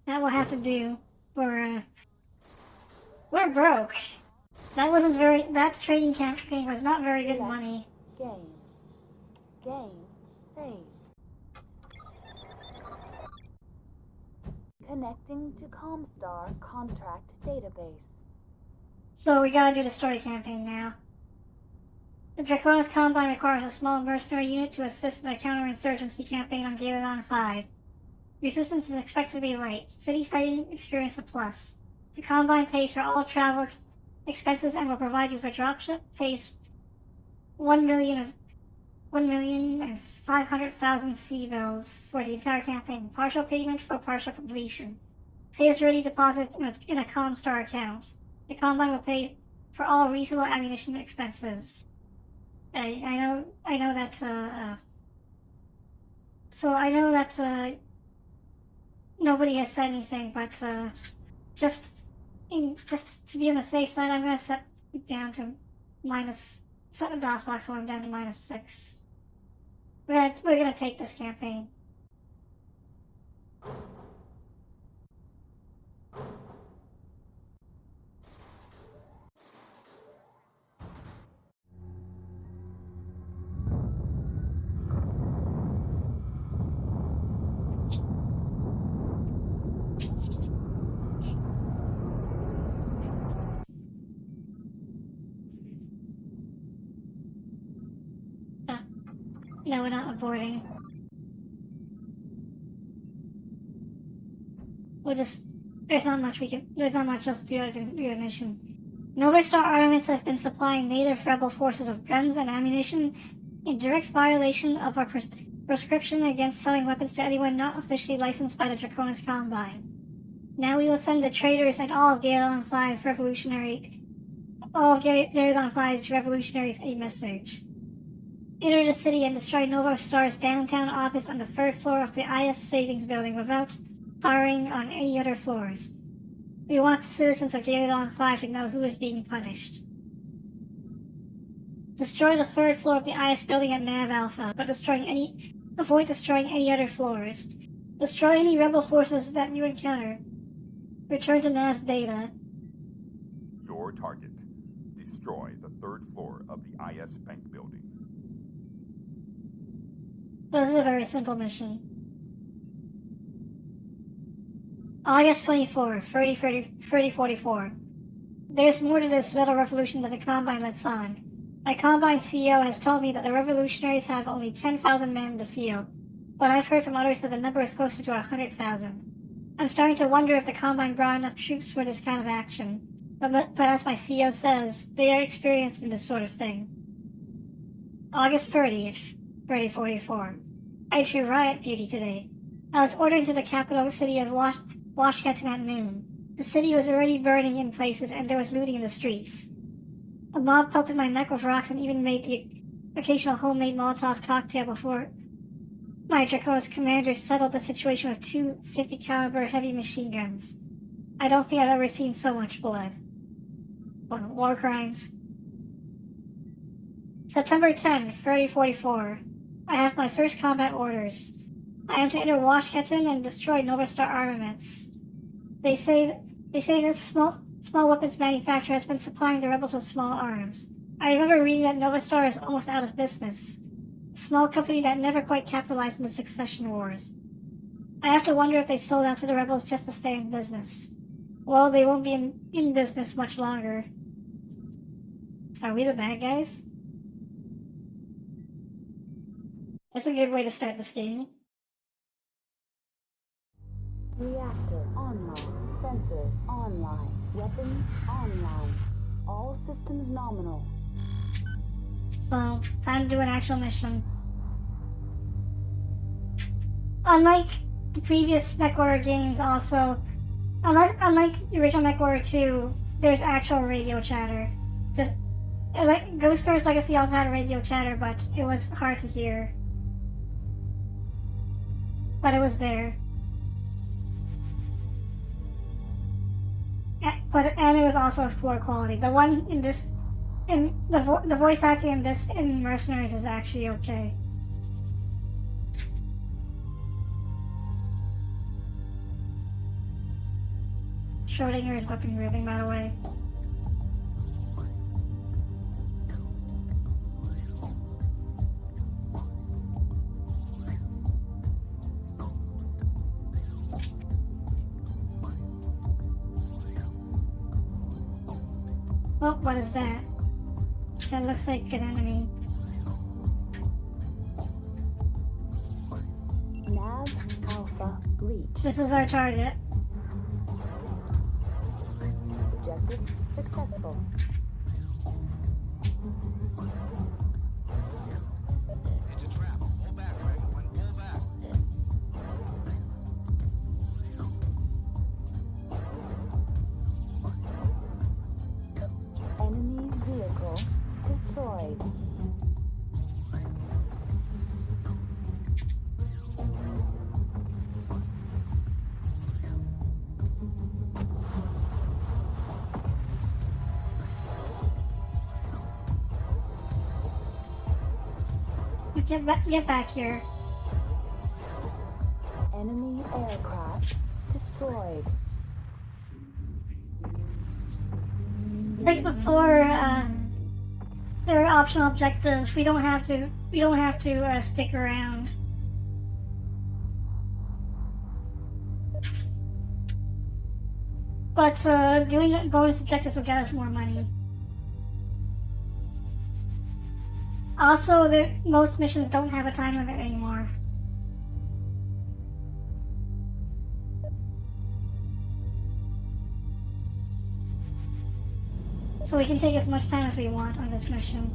That will have to do for we're broke. That trading campaign was not very good money. Game. Game. Save. Connecting to Comstar contract database. So we gotta do the story campaign now. The Draconis Combine requires a small mercenary unit to assist in a counterinsurgency campaign on Galadon 5. Resistance is expected to be light. City fighting experience a plus. The Combine pays for all travel expenses and will provide you with a dropship. Pays 1,500,000 C-bills for the entire campaign. Partial payment for partial completion. Pays ready deposit in a Comstar account. The Combine will pay for all reasonable ammunition expenses. I know that, so I know that, nobody has said anything, but, just to be on the safe side, I'm gonna set it down to set the DOS box one down to -6. We're gonna take this campaign. No, we're not aborting. There's not much else to do other than do the mission. Nova Star Armaments have been supplying native rebel forces with guns and ammunition in direct violation of our prescription against selling weapons to anyone not officially licensed by the Draconis Combine. Now we will send the traitors and all of Galadon 5's revolutionaries a message. Enter the city and destroy Nova Star's downtown office on the 3rd floor of the IS Savings Building without firing on any other floors. We want the citizens of Galadon 5 to know who is being punished. Destroy the 3rd floor of the IS building at Nav Alpha, but avoid destroying any other floors. Destroy any rebel forces that you encounter. Return to Nav Beta. Your target. Destroy the 3rd floor of the IS Bank building. Well, this is a very simple mission. August 24, 3044. There's more to this little revolution than the Combine lets on. My Combine CEO has told me that the revolutionaries have only 10,000 men in the field, but I've heard from others that the number is closer to 100,000. I'm starting to wonder if the Combine brought enough troops for this kind of action, but as my CEO says, they are experienced in this sort of thing. August 30th, 3044. I drew riot duty today. I was ordered to the capital city of Washington at noon. The city was already burning in places and there was looting in the streets. A mob pelted my neck with rocks and even made the occasional homemade Molotov cocktail before my Draconis commanders settled the situation with 2 50 caliber heavy machine guns. I don't think I've ever seen so much blood. War crimes. September 10, 3044. I have my first combat orders. I am to enter Washington and destroy Nova Star armaments. They say this small weapons manufacturer has been supplying the rebels with small arms. I remember reading that Nova Star is almost out of business. A small company that never quite capitalized in the succession wars. I have to wonder if they sold out to the rebels just to stay in business. Well, they won't be in business much longer. Are we the bad guys? That's a good way to start this game. Reactor online. Sensors online. Weapons online. All systems nominal. So, time to do an actual mission. Unlike the previous MechWarrior games, unlike the original MechWarrior 2, there's actual radio chatter. Like Ghostbear's Legacy also had radio chatter, but it was hard to hear. But it was there. And it was also of poor quality. The one in this, the voice acting in Mercenaries is actually okay. Schrodinger's weapon grouping, by the way. Oh, what is that? That looks like an enemy. Nav Alpha reach. This is our target. Objective successful. It's a trap. Pull back, Greg. Pull back. Enemy vehicle destroyed. Get back here. Enemy aircraft destroyed. Like before, there are optional objectives. We don't have to stick around. But doing bonus objectives will get us more money. Also, most missions don't have a time limit anymore. So we can take as much time as we want on this mission.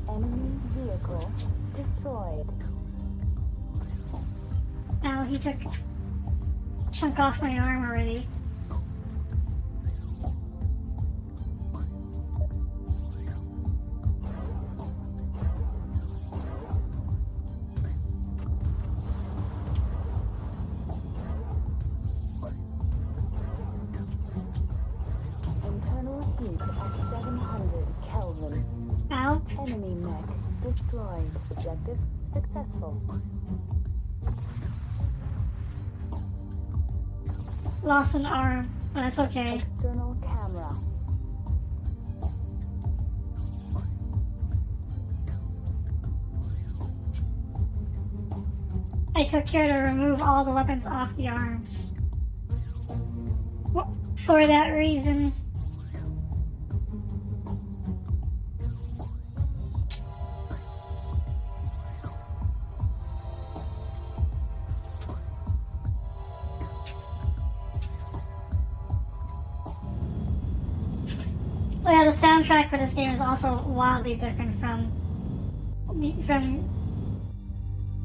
Enemy vehicle destroyed. Now he took a chunk off my arm already. Internal heat at 700 Kelvin. Ow. Enemy mech destroyed. Objective successful. Lost an arm, but that's okay. External camera. I took care to remove all the weapons off the arms. For that reason. Oh yeah, the soundtrack for this game is also wildly different from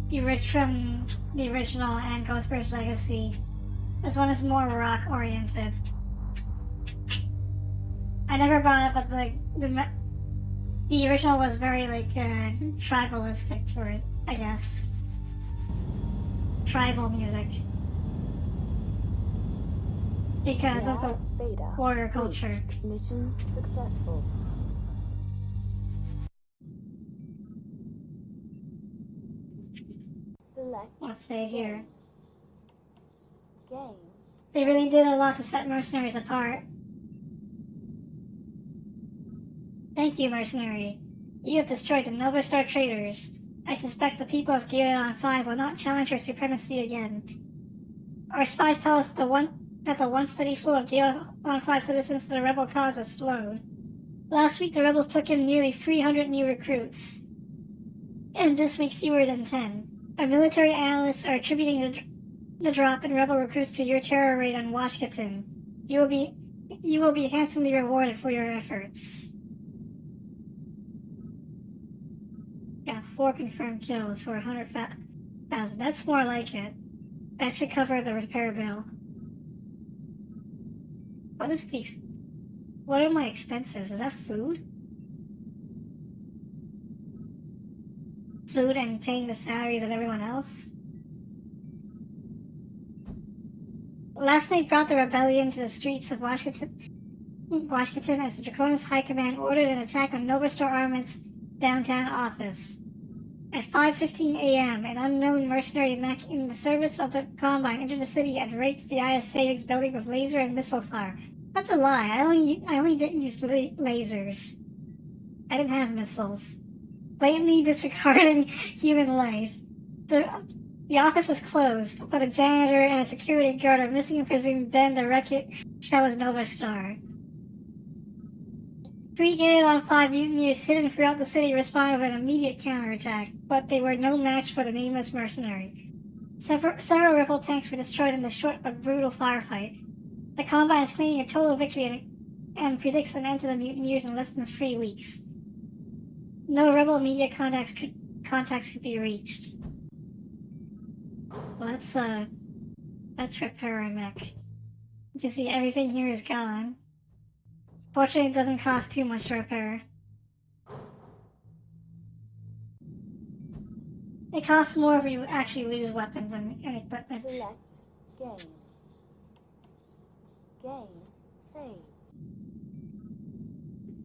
the original and Ghostbear's Legacy. This one is more rock oriented. I never brought it, but the original was very like tribalistic, I guess. tribal music because of the Beta. warrior culture. Mission successful. Select Let's stay here. game. They really did a lot to set mercenaries apart. Thank you, mercenary. You have destroyed the Nova Star traitors. I suspect the people of Gilead 5 will not challenge your supremacy again. Our spies tell us that the once steady flow of Gilead 5 citizens to the rebel cause has slowed. Last week, the rebels took in nearly 300 new recruits, and this week fewer than 10. Our military analysts are attributing the drop in rebel recruits to your terror raid on Washington. You will be handsomely rewarded for your efforts. Got 4 confirmed kills for 100,000. That's more like it. That should cover the repair bill. What are my expenses? Is that food? Food and paying the salaries of everyone else? Last night brought the rebellion to the streets of Washington as the Draconis High Command ordered an attack on Nova Star Armaments' downtown office. At 5:15 a.m., an unknown mercenary mech in the service of the Combine entered the city and raked the IS Savings building with laser and missile fire. That's a lie. I only didn't use lasers. I didn't have missiles. Blatantly disregarding human life. The office was closed, but a janitor and a security guard are missing and presumed then the wreckage that was Nova Star. 3 Gilead 5 mutineers hidden throughout the city responded with an immediate counterattack, but they were no match for the nameless mercenary. Several Ripple tanks were destroyed in the short but brutal firefight. The Combine is claiming a total victory and predicts an end to the mutineers in less than 3 weeks. No Rebel media contacts could be reached. Let's repair our mech. You can see everything here is gone. Fortunately, it doesn't cost too much to repair. It costs more if you actually lose weapons and equipment. Select game. Game saved.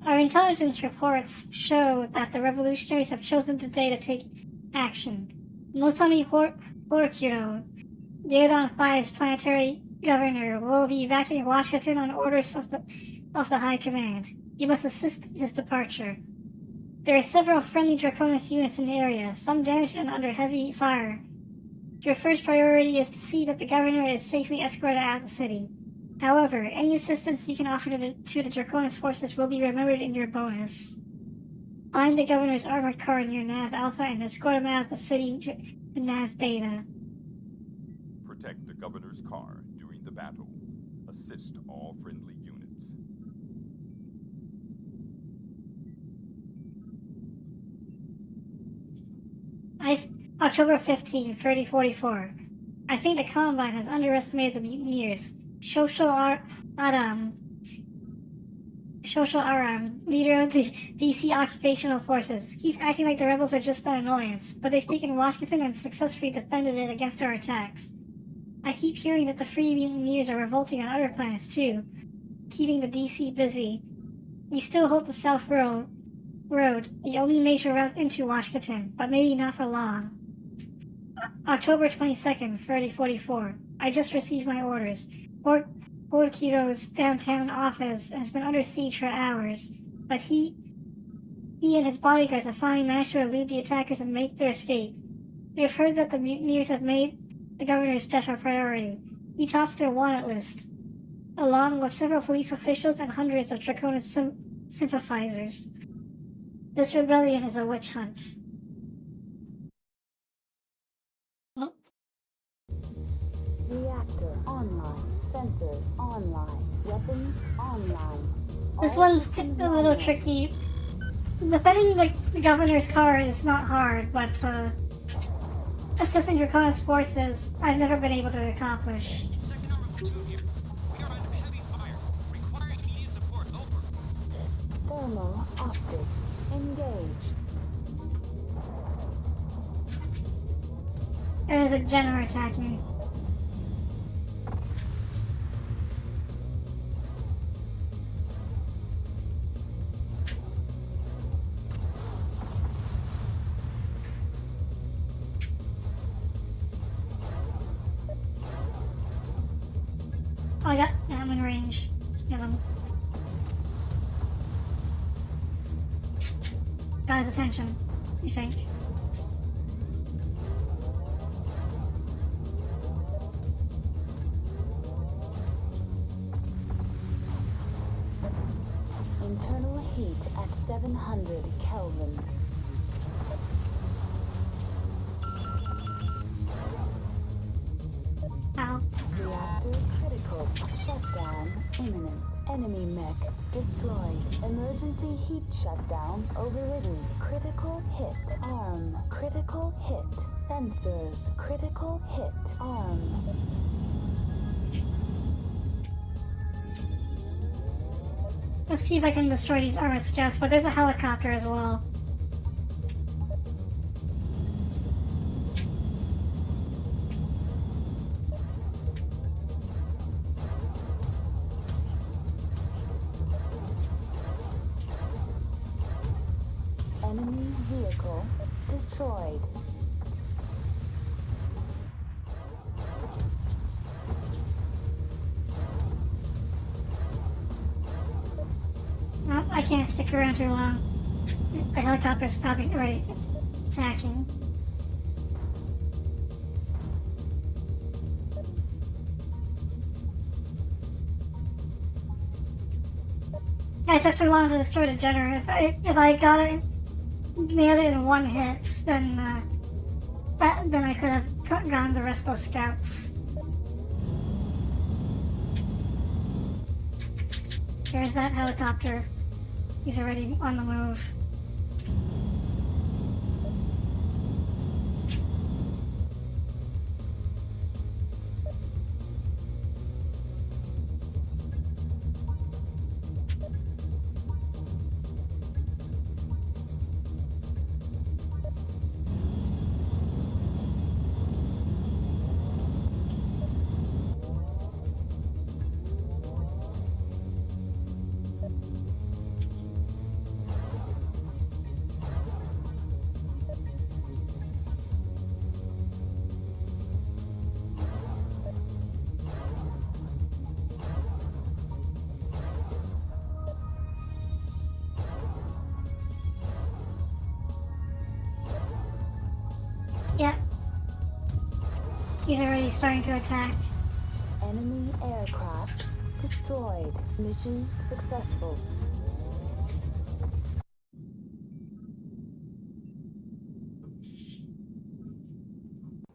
Our intelligence reports show that the revolutionaries have chosen today to take action. Mosami Horikiro, Gilead 5's planetary governor, will be evacuating Washington on orders of the High Command. You must assist his departure. There are several friendly Draconis units in the area, some damaged and under heavy fire. Your first priority is to see that the governor is safely escorted out of the city. However, any assistance you can offer to the Draconis forces will be remembered in your bonus. Find the governor's armored car near Nav Alpha and escort him out of the city to Nav Beta. Protect the governor's car during the battle. Assist all friendly units. October 15, 3044. I think the Combine has underestimated the mutineers. Social Aram, leader of the DC occupational forces, keeps acting like the rebels are just an annoyance, but they've taken Washington and successfully defended it against our attacks. I keep hearing that the free mutineers are revolting on other planets too, keeping the DC busy. We still hold the South Road, the only major route into Washington, but maybe not for long. October 22nd, 3044. I just received my orders. Horkiro's downtown office has been under siege for hours, but he and his bodyguards have finally managed to elude the attackers and make their escape. We have heard that the mutineers have made the governor's death a priority. He tops their wanted list, along with several police officials and hundreds of Draconis sympathizers. This rebellion is a witch hunt. Oh. Reactor online. Sensors online. Weapons online. This All one's systems a little online. tricky. Defending the governor's car is not hard, but assisting Draconis forces, I've never been able to accomplish. Second Armor Platoon here. We are under heavy fire. Require immediate support. Over. Thermal optic. Engaged. There's a general attacking. Oh, yeah, I'm in range. Get him. Got his attention, you think? Internal heat at 700 Kelvin. Ow. Reactor critical. Shutdown imminent. Enemy mech destroyed. Emergency heat shutdown overridden. Critical hit. Arm. Critical hit. Sensors. Critical hit. Arm. Let's see if I can destroy these armored scouts, but there's a helicopter as well. Enemy vehicle destroyed. No, I can't stick around too long. The helicopter's probably already attacking. I took too long to destroy the generator. If I got it nailed it in one hit, then I could have gone the rest of those scouts. There's that helicopter. He's already on the move. Yep. He's already starting to attack. Enemy aircraft destroyed. Mission successful.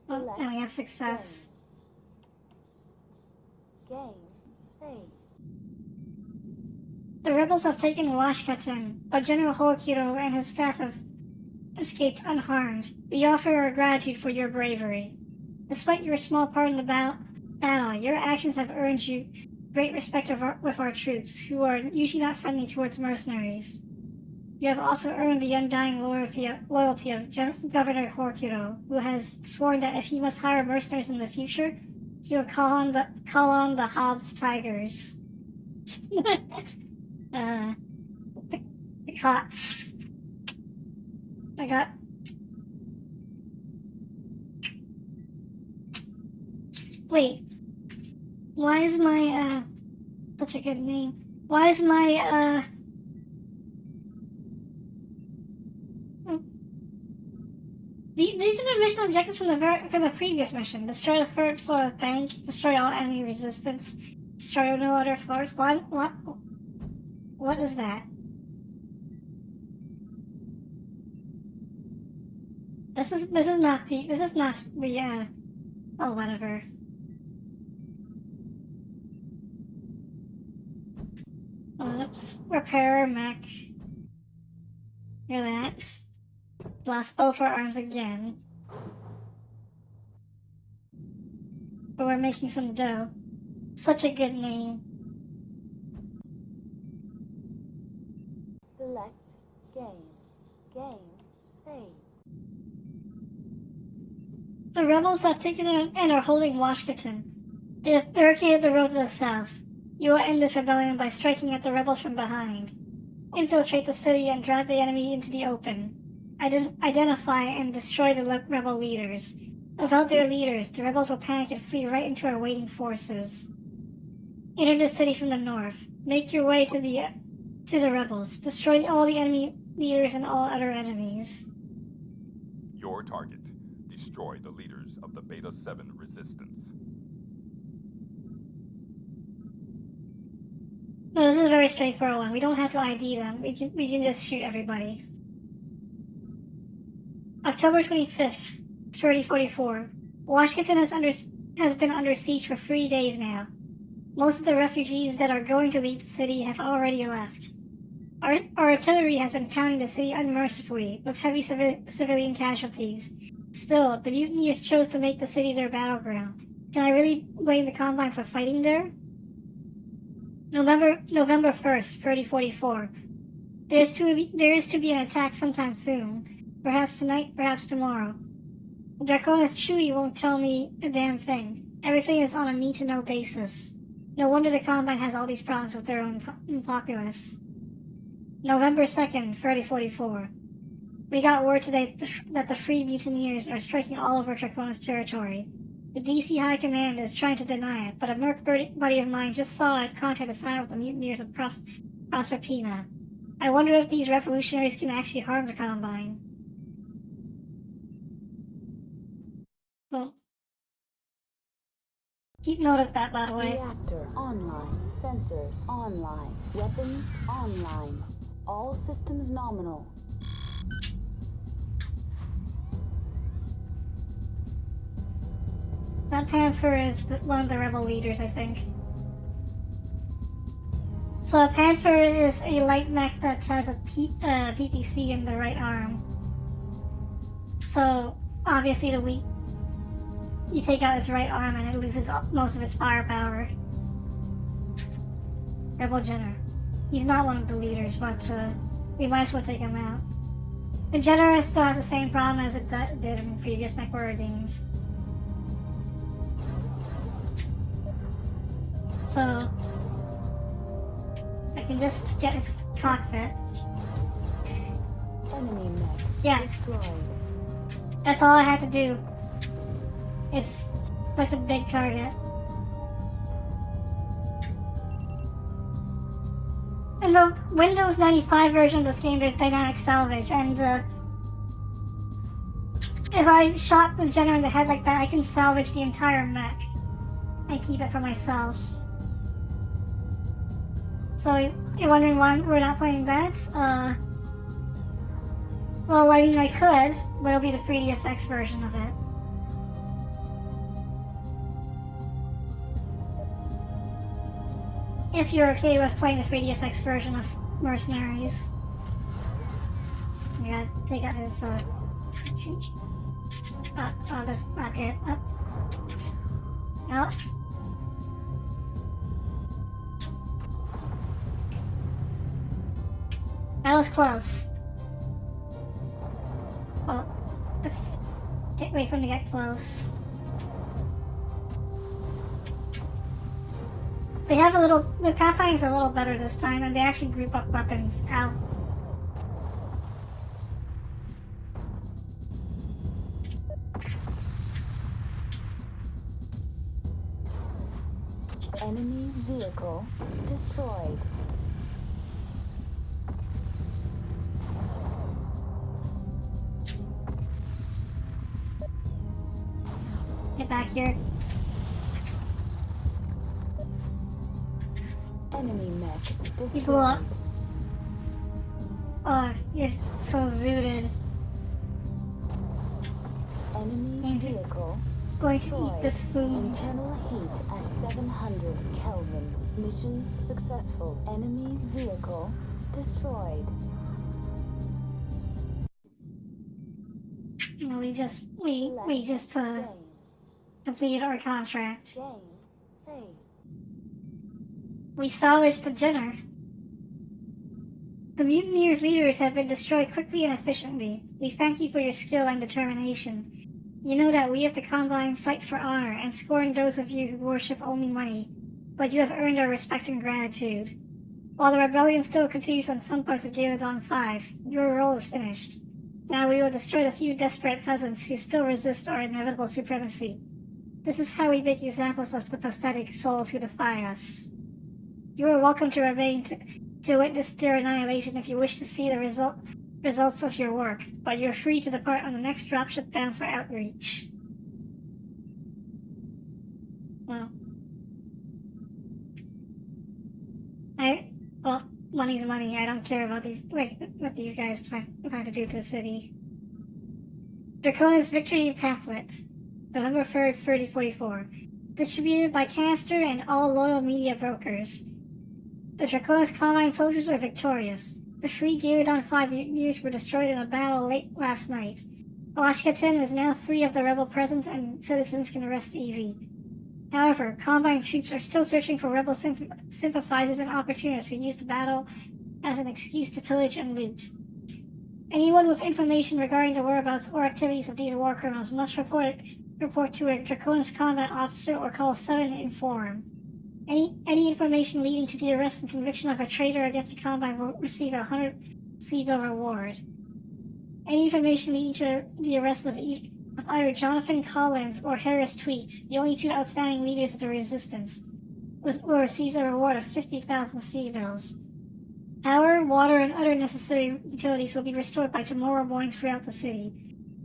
Oh, and we have success. Game. Save. The rebels have taken Washington, but General Holokiro and his staff have escaped unharmed. We offer our gratitude for your bravery. Despite your small part in the battle, your actions have earned you great respect with our troops, who are usually not friendly towards mercenaries. You have also earned the undying loyalty of Governor Holokiro, who has sworn that if he must hire mercenaries in the future, he will call on the Hobbs Tigers. the cots. I got. Wait. Why is my, such a good name? Why is my, These are the mission objectives from the previous mission. Destroy the third floor of the bank, destroy all enemy resistance, destroy no other floors. What is that? This is not the oh, whatever. Oops. Repair mech. Hear that? Lost both our arms again. But we're making some dough. Such a good name. Select game. Game. Save. The rebels have taken and are holding Washington. They have barricaded the road to the south. You will end this rebellion by striking at the rebels from behind. Infiltrate the city and drive the enemy into the open. Identify and destroy the rebel leaders. Without their leaders, the rebels will panic and flee right into our waiting forces. Enter the city from the north. Make your way to the rebels. Destroy all the enemy leaders and all other enemies. Your target. Destroy the leaders of the Beta 7 resistance. No, this is a very straightforward one. We don't have to ID them. We can just shoot everybody. October 25th, 3044. Washington has been under siege for 3 days now. Most of the refugees that are going to leave the city have already left. Our artillery has been pounding the city unmercifully, with heavy civilian casualties. Still, the mutineers chose to make the city their battleground. Can I really blame the Combine for fighting there? November 1st, 3044. There is to be an attack sometime soon. Perhaps tonight, perhaps tomorrow. Draconis Chewie won't tell me a damn thing. Everything is on a need-to-know basis. No wonder the Combine has all these problems with their own populace. November 2nd, 3044. We got word today that the Free Mutineers are striking all over Draconis territory. The DC High Command is trying to deny it, but a merc buddy of mine just saw it contract a sign with the mutineers of Proserpina. I wonder if these revolutionaries can actually harm the Combine. So, keep note of that, by the way. Reactor online. Sensors online. Weapons online. All systems nominal. That Panther is one of the rebel leaders, I think. So a Panther is a light mech that has a PPC in the right arm. So obviously you take out its right arm and it loses most of its firepower. Rebel Jenner. He's not one of the leaders, but we might as well take him out. The Jenner still has the same problem as it did in previous MechWarrior games. So I can just get its cockpit. Enemy mech. Yeah. Destroyed. That's all I had to do. It's such a big target. In the Windows 95 version of this game, there's dynamic salvage, and if I shot the Jenner in the head like that, I can salvage the entire mech and keep it for myself. So, you're wondering why we're not playing that? Well, I mean, I could, but it'll be the 3DFX version of it. If you're okay with playing the 3DFX version of Mercenaries. I gotta take out his, that's not good. No. That was close. Well, let's wait for him to get close. They have the Pathfinder's a little better this time, and they actually group up weapons out. Enemy vehicle destroyed. Get back here. Enemy mech destroyed. You blew up. Oh, you're so zooted. Enemy vehicle Going to destroyed. eat this food. Internal heat at 700 Kelvin. Mission successful. Enemy vehicle destroyed. You know, we just completed our contract. Jane, save. We salvaged the Jenner. The Mutineers' leaders have been destroyed quickly and efficiently. We thank you for your skill and determination. You know that we of the Combine fight for honor and scorn those of you who worship only money, but you have earned our respect and gratitude. While the rebellion still continues on some parts of Galadon 5, your role is finished. Now we will destroy the few desperate peasants who still resist our inevitable supremacy. This is how we make examples of the pathetic souls who defy us. You are welcome to remain to witness their annihilation if you wish to see the results of your work, but you're free to depart on the next dropship bound for outreach. Well, money's money. I don't care about what these guys plan to do to the city. Dracona's Victory Pamphlet, November 3rd, 3044. Distributed by Canister and all loyal media brokers. The Dracona's Combine soldiers are victorious. The free Galadon 5 mutineers were destroyed in a battle late last night. Alashkatan is now free of the rebel presence and citizens can rest easy. However, Combine troops are still searching for rebel sympathizers and opportunists who use the battle as an excuse to pillage and loot. Anyone with information regarding the whereabouts or activities of these war criminals must report to a Draconis combat officer or call 7 to inform. Any information leading to the arrest and conviction of a traitor against the Combine will receive a 100 Seabill reward. Any information leading to the arrest of either Jonathan Collins or Harris Tweet, the only two outstanding leaders of the resistance, will receive a reward of 50,000 Seabills. Power, water, and other necessary utilities will be restored by tomorrow morning throughout the city.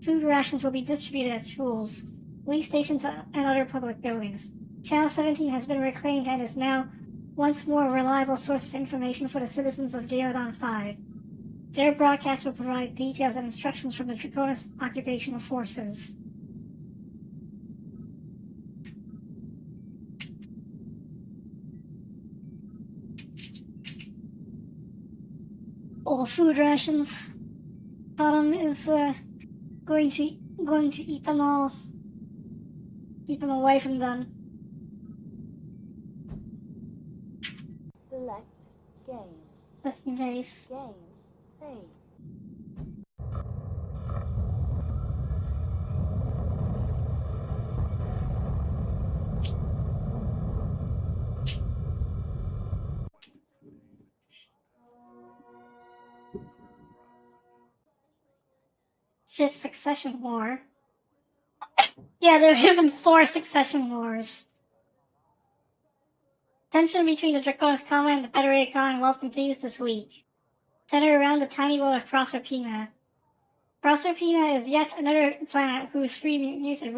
Food rations will be distributed at schools, police stations, and other public buildings. Channel 17 has been reclaimed and is now once more a reliable source of information for the citizens of Galadon 5. Their broadcast will provide details and instructions from the Draconis occupational forces. All food rations. Bottom is going to eat them all. Keep them away from them. Select game. Just in case. Game. Save. Fifth Succession War. Yeah, there have been 4 Succession Wars. Tension between the Draconis Common and the Federated Commonwealth continues this week, centered around the tiny world of Proserpina. Proserpina is yet another planet whose free mutinies have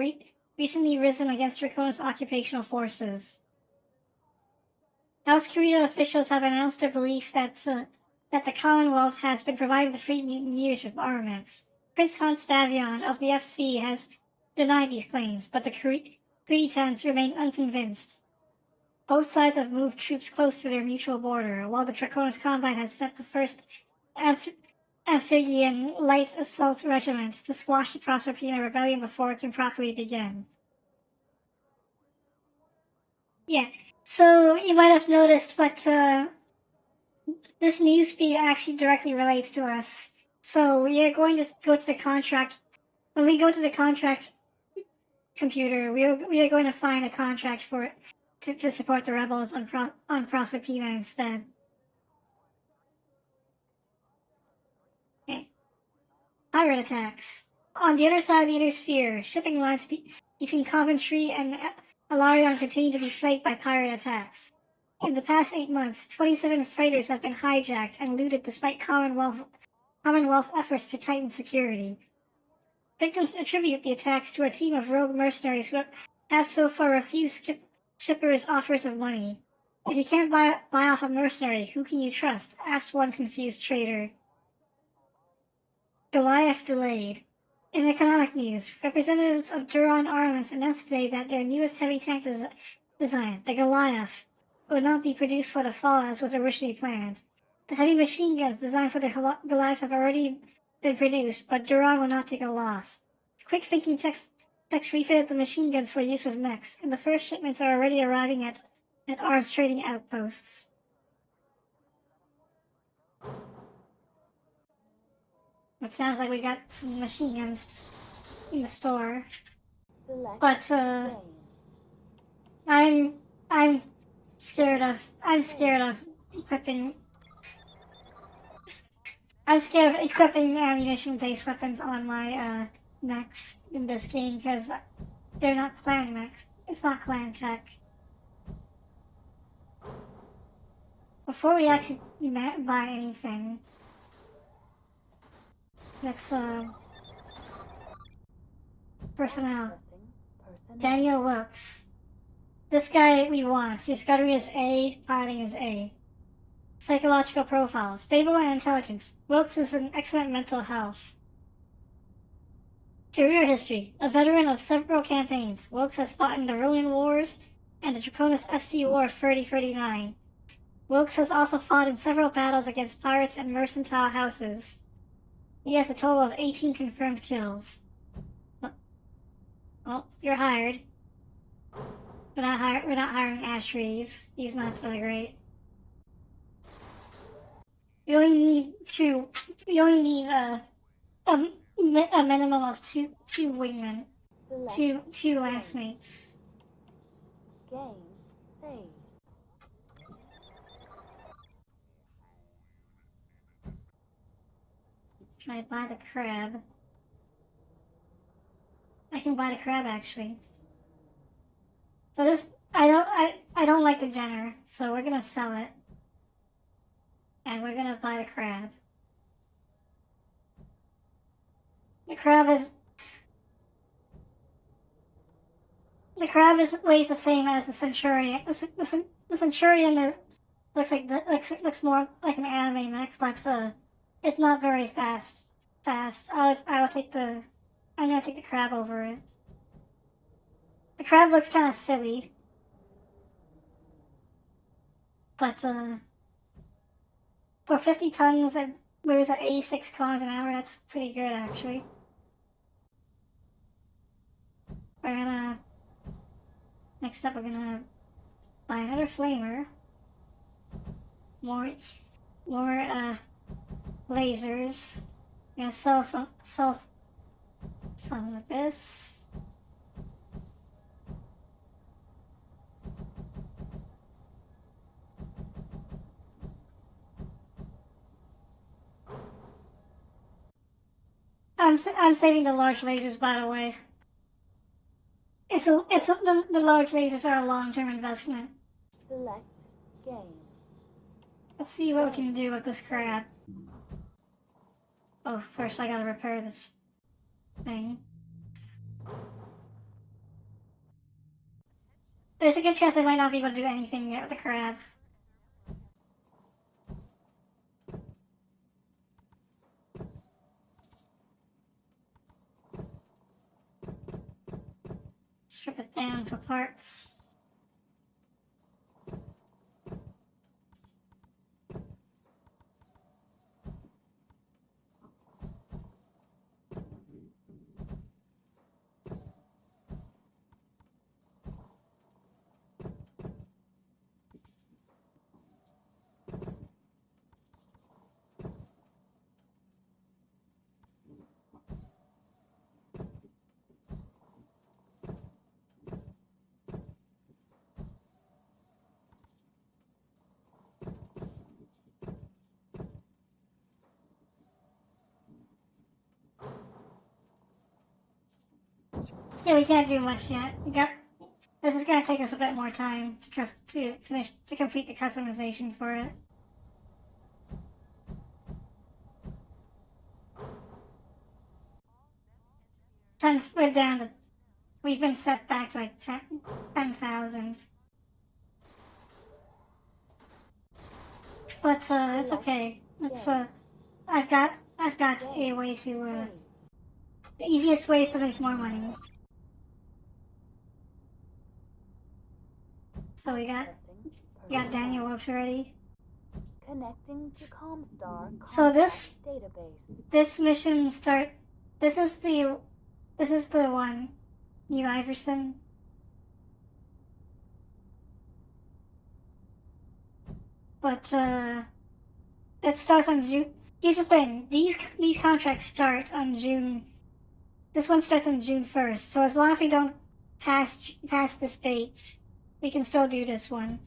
recently risen against Draconis occupational forces. House Corrida officials have announced their belief that the Commonwealth has been providing the free mutineers with armaments. Prince Constavion of the FC has denied these claims, but the Cretans remain unconvinced. Both sides have moved troops close to their mutual border, while the Draconis Combine has sent the first amphibian light assault regiment to squash the Proserpina rebellion before it can properly begin. Yeah, so you might have noticed, but this newsfeed actually directly relates to us. So we are going to go to the contract. When we go to the contract computer, we are going to find a contract for it to support the rebels on Proserpina instead. Okay. Pirate attacks. On the other side of the inner sphere, shipping lines between Coventry and Alarion continue to be plagued by pirate attacks. In the past 8 months, 27 freighters have been hijacked and looted despite Commonwealth efforts to tighten security. Victims attribute the attacks to a team of rogue mercenaries who have so far refused shippers' offers of money. If you can't buy off a mercenary, who can you trust? Asked one confused trader. Goliath delayed. In economic news, representatives of Duron Armaments announced today that their newest heavy tank design, the Goliath, would not be produced for the fall as was originally planned. The heavy machine guns designed for the Goliath have already been produced, but Duron will not take a loss. Quick thinking techs refitted the machine guns for use with mechs, and the first shipments are already arriving at arms trading outposts. It sounds like we got some machine guns in the store. Select But game. I'm scared of equipping. I'm scared of equipping ammunition-based weapons on my mechs in this game because they're not clan mechs. It's not clan tech. Before we actually buy anything, let's personnel. Processing personnel. Daniel Wilkes. This guy we want. Discovery is A, piloting is A. Psychological profile. Stable and intelligent. Wilkes is in excellent mental health. Career history. A veteran of several campaigns. Wilkes has fought in the Ronin Wars and the Draconis SC War of 3039. Wilkes has also fought in several battles against pirates and mercantile houses. He has a total of 18 confirmed kills. Well, you're hired. We're not hiring Ash Reeves. He's not so great. We only need a minimum of two wingmen, Select two lancemates. game. Save. Can I buy the crab? I can buy the crab actually. So this I don't like the Jenner, so we're gonna sell it. And we're gonna buy the crab. The crab weighs the same as the Centurion. The Centurion looks more like an anime mech, but it's not very fast. I'm gonna take the crab over it. The crab looks kind of silly, but for 50 tons and moves at 86 kilometers an hour, that's pretty good actually. Next up we're gonna buy another flamer. More lasers. We're gonna sell some of this. I'm saving the large lasers, by the way. The large lasers are a long-term investment. Select game. Let's see what we can do with this crab. Oh, first I gotta repair this thing. There's a good chance I might not be able to do anything yet with the crab. Strip it down for parts. Yeah, we can't do much yet. This is gonna take us a bit more time to complete the customization for it. We're down to. We've been set back to like 10,000. But it's okay. I've got a way to the easiest ways to make more money. So we got Daniel Wilkes already. Connecting to Comstar. So this database. Mission start. This is the one, New Iverson. But it starts on June. Here's the thing: these contracts start on June This one starts on June 1st, so as long as we don't pass this date, we can still do this one.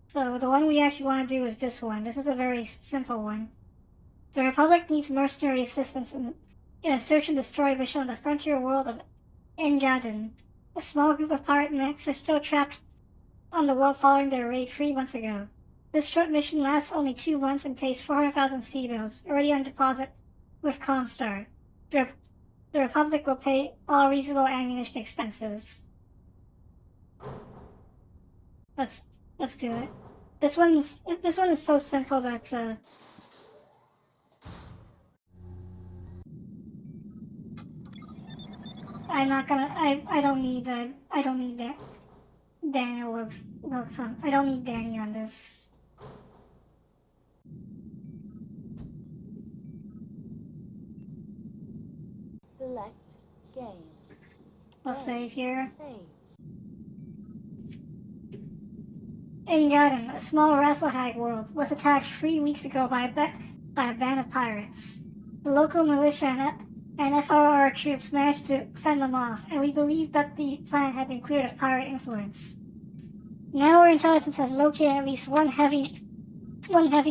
So the one we actually want to do is this one. This is a very simple one. The Republic needs mercenary assistance in a search and destroy mission on the frontier world of Engadin. A small group of pirate mechs are still trapped on the world following their raid 3 months ago. This short mission lasts only 2 months and pays 400,000 C-bills, already on deposit with Comstar. The Republic will pay all reasonable ammunition expenses. Let's do it. This one is so simple that I'm not gonna. I don't need that. Daniel looks on. I don't need Danny on this. Select game. I'll save here. Save. Engadin, a small Rasselhag world, was attacked 3 weeks ago by a band of pirates. The local militia and FRR troops managed to fend them off, and we believed that the planet had been cleared of pirate influence. Now our intelligence has located at least one heavy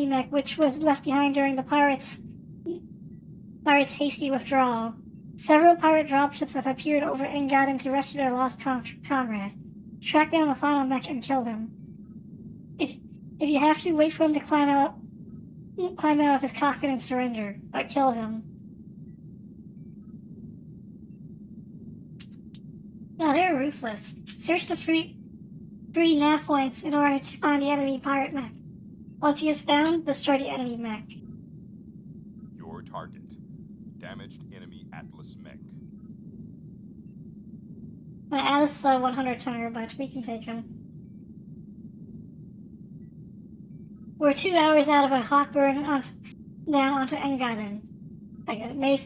mech which was left behind during the pirates' hasty withdrawal. Several pirate dropships have appeared over Engadin to rescue their lost comrade. Track down the final mech and kill him. If you have to, wait for him to climb out of his cockpit and surrender, but kill him. No, they're ruthless. Search the three nav points in order to find the enemy pirate mech. Once he is found, destroy the enemy mech. Your target. Damaged enemy Atlas mech. My Atlas is a 100-tonner, but we can take him. We're 2 hours out of a hot burn down onto Engadin. May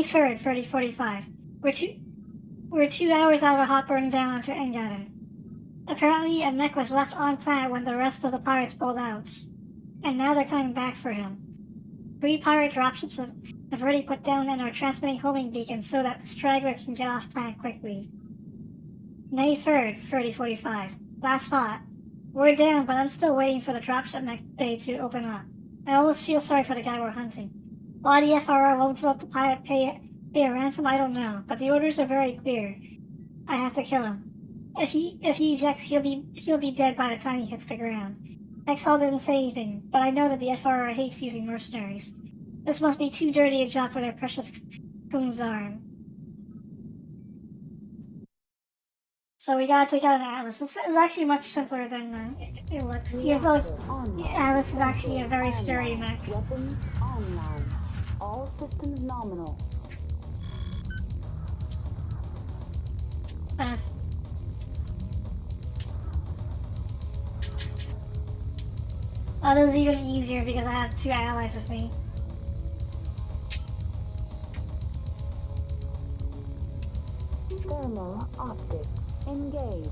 3rd, 3045. We're 2 hours out of a hot burn down onto Engadin. Apparently, a mech was left on planet when the rest of the pirates pulled out. And now they're coming back for him. 3 pirate dropships have already put down and are transmitting homing beacons so that the straggler can get off planet quickly. May 3rd, 3045. Last spot. We're down, but I'm still waiting for the dropship mech bay to open up. I almost feel sorry for the guy we're hunting. Why the FRR won't let the pilot pay a ransom, I don't know, but the orders are very clear. I have to kill him. If he ejects, he'll be dead by the time he hits the ground. Exal didn't say anything, but I know that the FRR hates using mercenaries. This must be too dirty a job for their precious Kunzarn. So we gotta take out an Atlas. This is actually much simpler than it looks. Atlas is actually a very sturdy mech. Weapons online. All systems nominal. Oh, this is even easier because I have 2 allies with me. Thermal optic engaged.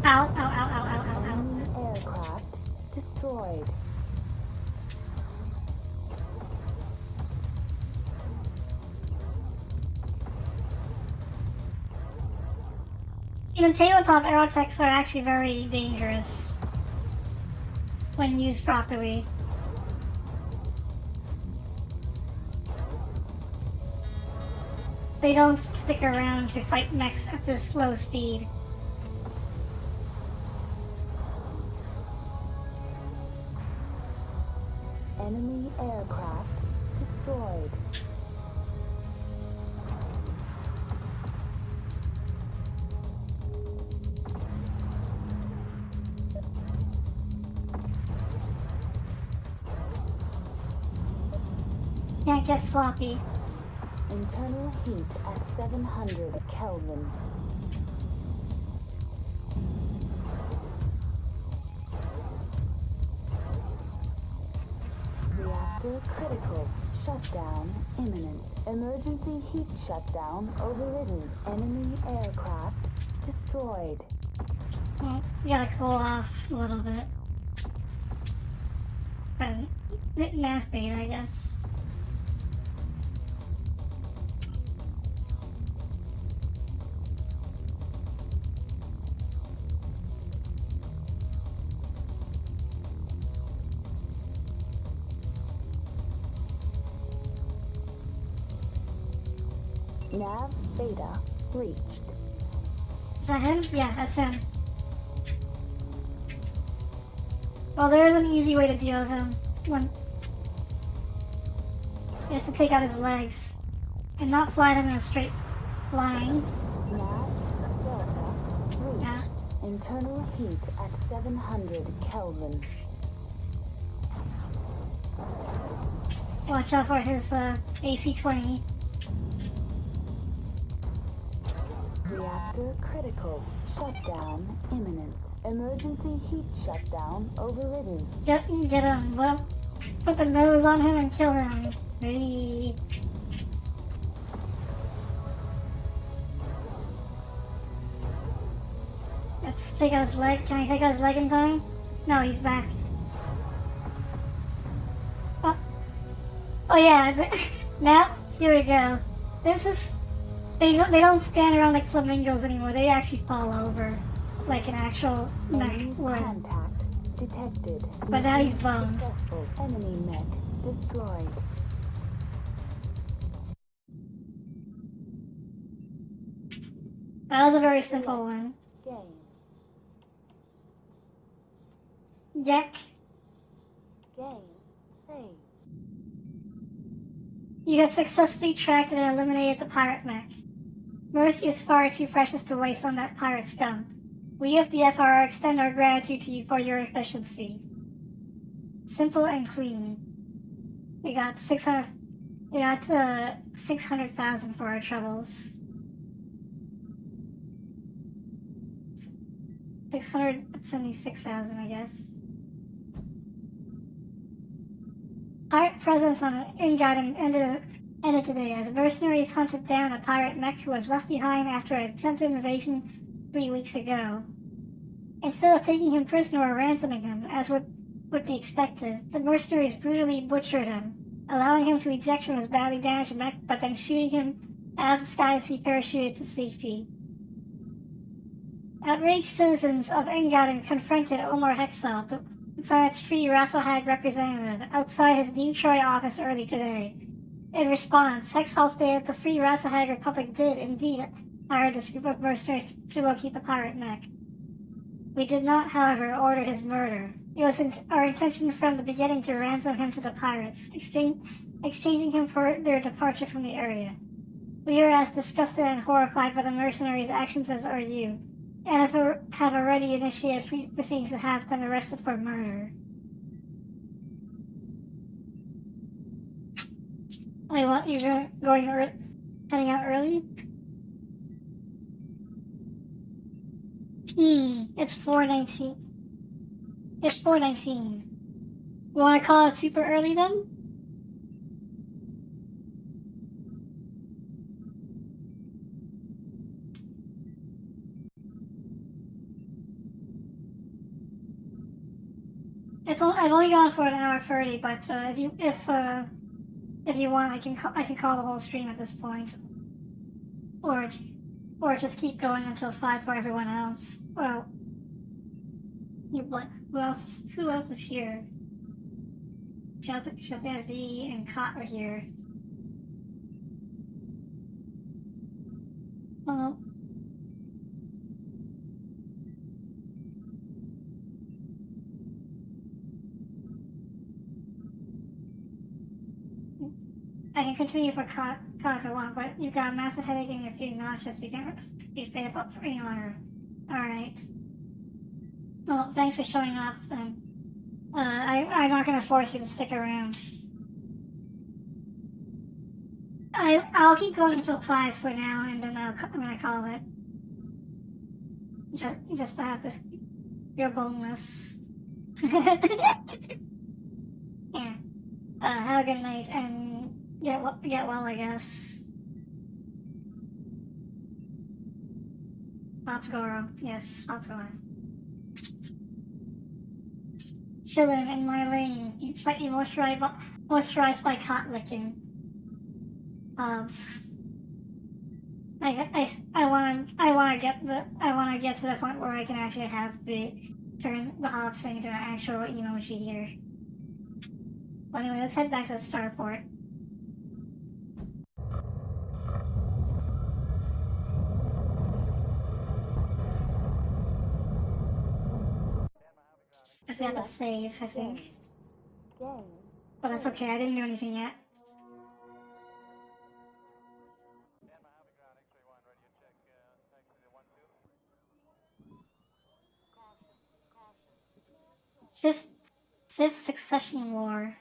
Ow, ow, ow, ow, ow, ow, ow. Aircraft destroyed. Even tabletop aerotechs are actually very dangerous when used properly. They don't stick around to fight mechs at this slow speed. Enemy aircraft destroyed. Can't get sloppy. Internal heat at 700 Kelvin. Reactor critical. Shutdown imminent. Emergency heat shutdown overridden. Enemy aircraft destroyed. Well, you gotta cool off a little bit. But nav bait, I guess. Nav beta reached. Is that him? Yeah, that's him. Well, there is an easy way to deal with him. One. He has to take out his legs and not fly them in a straight line. Nav delta reached. Yeah. Internal heat at 700 Kelvin. Watch out for his AC-20. Reactor critical. Shutdown imminent. Emergency heat shutdown overridden. Get him. Well, put the nose on him and kill him. Hey. Let's take out his leg. Can I take out his leg in time? No, he's back. Oh yeah. Now here we go. This is. They don't stand around like flamingos anymore. They actually fall over, like an actual mech Enemy would. contact detected. But now he's boned. Successful. Enemy mech destroyed. That was a very simple one. Game. Yak. Game. Save. You have successfully tracked and eliminated the pirate mech. Mercy is far too precious to waste on that pirate scum. We of the FRR extend our gratitude to you for your efficiency. Simple and clean. We got 600,000 for our troubles. 676,000, I guess. Pirate presence on Ingotten ended today as mercenaries hunted down a pirate mech who was left behind after an attempted invasion 3 weeks ago. Instead of taking him prisoner or ransoming him, as would be expected, the mercenaries brutally butchered him, allowing him to eject from his badly damaged mech, but then shooting him out of the sky as he parachuted to safety. Outraged citizens of Engadin confronted Omar Hexal, the planet's free Rasselhag representative, outside his New Troy office early today. In response, Hexal stated the Free Rasselhag Republic did indeed hire this group of mercenaries to locate the pirate mech. We did not, however, order his murder. It was our intention from the beginning to ransom him to the pirates, exchanging him for their departure from the area. We are as disgusted and horrified by the mercenaries' actions as are you, and have already initiated proceedings to have them arrested for murder. Wait, what? You're heading out early? It's 4:19. It's 4:19. You want to call it super early then? I've only gone for an hour 30, but if you want, I can call the whole stream at this point, or just keep going until 5 for everyone else. Well, who else is here? Shafi and Kot are here. Well, I can continue for Kot if I want, but you've got a massive headache and you're feeling nauseous. You can't stay up for any longer. Alright. Well, thanks for showing up, then. I'm not gonna force you to stick around. I'll keep going until 5 for now, and then I'm gonna call it. Just to have this... your boneless. Yeah. Have a good night, and get well, I guess. Popscore, yes, Popscore. Chilling in my lane, slightly moisturized by cot licking. I wanna get to the point where I can actually have turn the hops into an actual emoji here. But anyway, let's head back to the starport. I forgot to save, I think. Game. But that's okay, I didn't do anything yet. Fifth Succession War.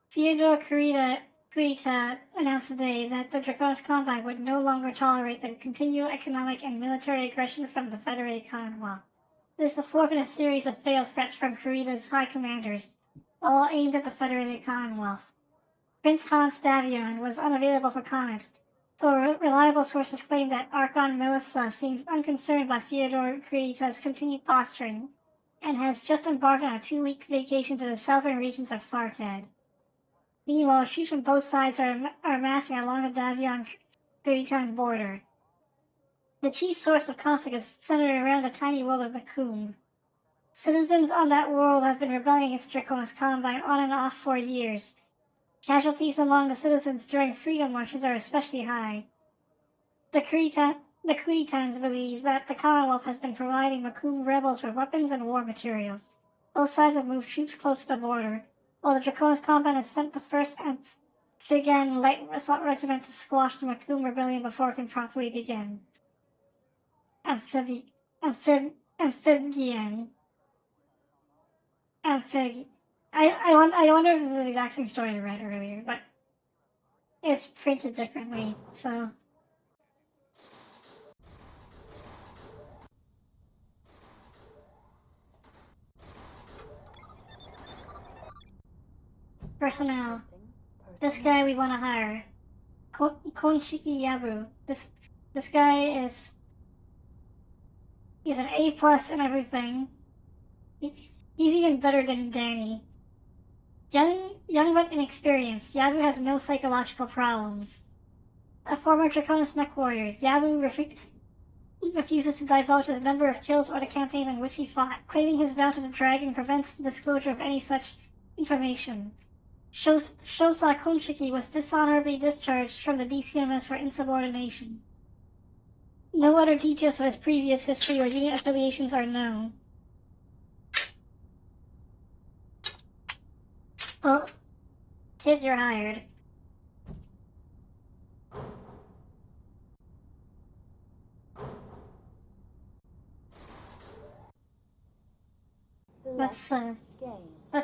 Fyodor Kurita announced today that the Draconis Combine would no longer tolerate the continued economic and military aggression from the Federated Commonwealth. This is the fourth in a series of failed threats from Kurita's high commanders, all aimed at the Federated Commonwealth. Prince Hans Davion was unavailable for comment, though reliable sources claim that Archon Melissa seemed unconcerned by Fyodor Kurita's continued posturing, and has just embarked on a 2-week vacation to the southern regions of Farkad. Meanwhile, troops from both sides are amassing along the Davion-Kuritan border. The chief source of conflict is centered around the tiny world of Macomb. Citizens on that world have been rebelling against Draconis Combine on and off for years. Casualties among the citizens during freedom marches are especially high. The Kuritans believe that the Commonwealth has been providing Macomb rebels with weapons and war materials. Both sides have moved troops close to the border, while the Draconis Combine has sent the 1st Amphibian Light Assault Regiment to squash the Macomb Rebellion before it can properly begin. Amphibian. I wonder if it's the exact same story I read earlier, but it's printed differently, so. Personnel. This guy we want to hire. Konshiki Yabu. This guy he's an A+ in everything. He's even better than Danny. Young but inexperienced, Yabu has no psychological problems. A former Draconis MechWarrior, Yabu refuses to divulge his number of kills or the campaigns in which he fought, claiming his vow to the dragon prevents the disclosure of any such information. Shosa Konshiki was dishonorably discharged from the DCMS for insubordination. No other details of his previous history or unit affiliations are known. Well, kid, you're hired. Let's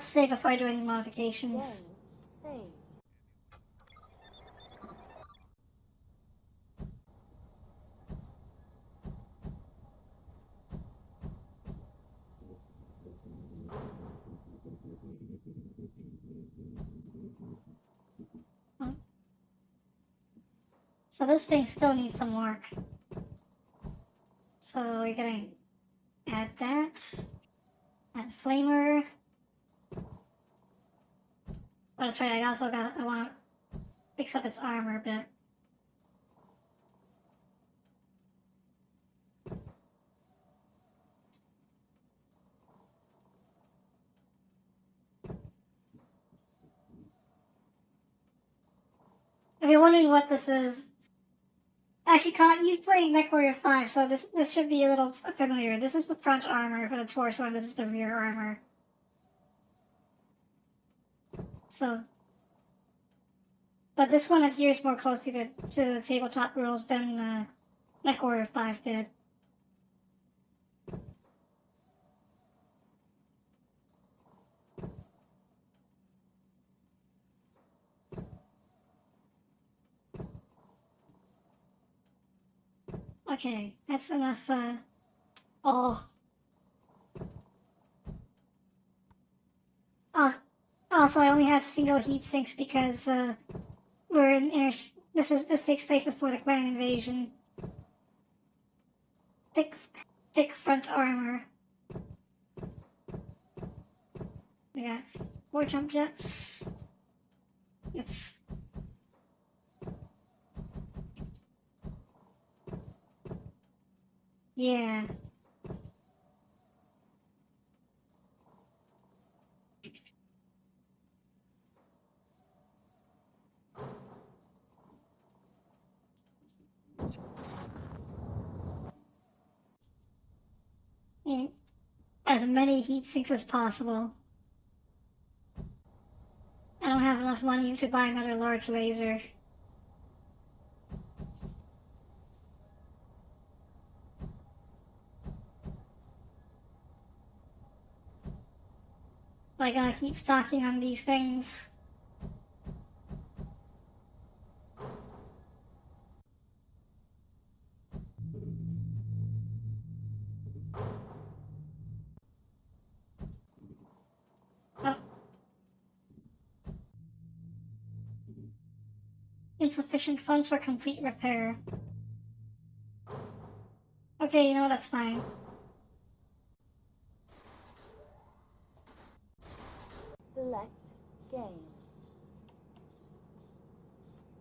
save before I do any modifications. Save. So this thing still needs some work. So we're gonna add that. Add flamer. Oh, that's right, I want to fix up its armor a bit. If you're wondering what this is, actually, Con, you've played MechWarrior 5, so this should be a little familiar. This is the front armor for the torso, and this is the rear armor. So, but this one adheres more closely to the tabletop rules than MechWarrior 5 did. Okay, that's enough, Also, I only have single heat sinks because we're in this takes place before the clan invasion. Thick front armor. We got 4 jump jets. It's yeah. As many heat sinks as possible. I don't have enough money to buy another large laser. But I gotta keep stocking on these things. Oh. Insufficient funds for complete repair. Okay, you know, that's fine. Select game.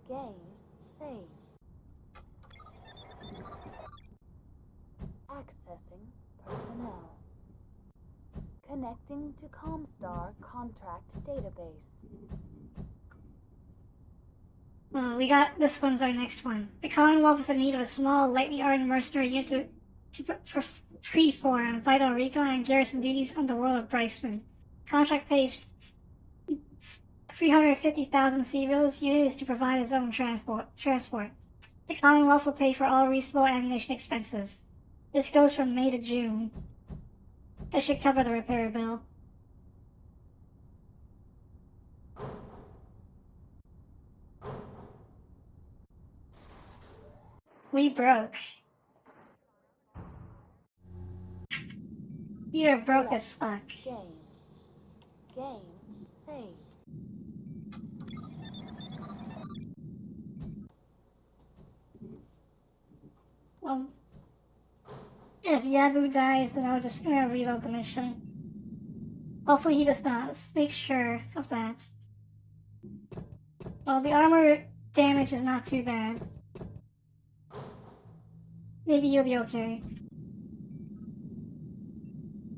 Game save. Accessing personnel. Connecting to Comstar contract database. Well, we got this one's our next one. The Commonwealth is in need of a small, lightly armed mercenary unit for freeform, vital recon, and garrison duties on the world of Bryceland. Contract pays 350,000 civils. Unit is to provide its own transport. The Commonwealth will pay for all reasonable ammunition expenses. This goes from May to June. That should cover the repair bill. We broke. We are broke as fuck. Game save. Well, if Yabu dies, then I'll just reload the mission. Hopefully he does not. Let's make sure of that. Well, the armor damage is not too bad. Maybe you'll be okay.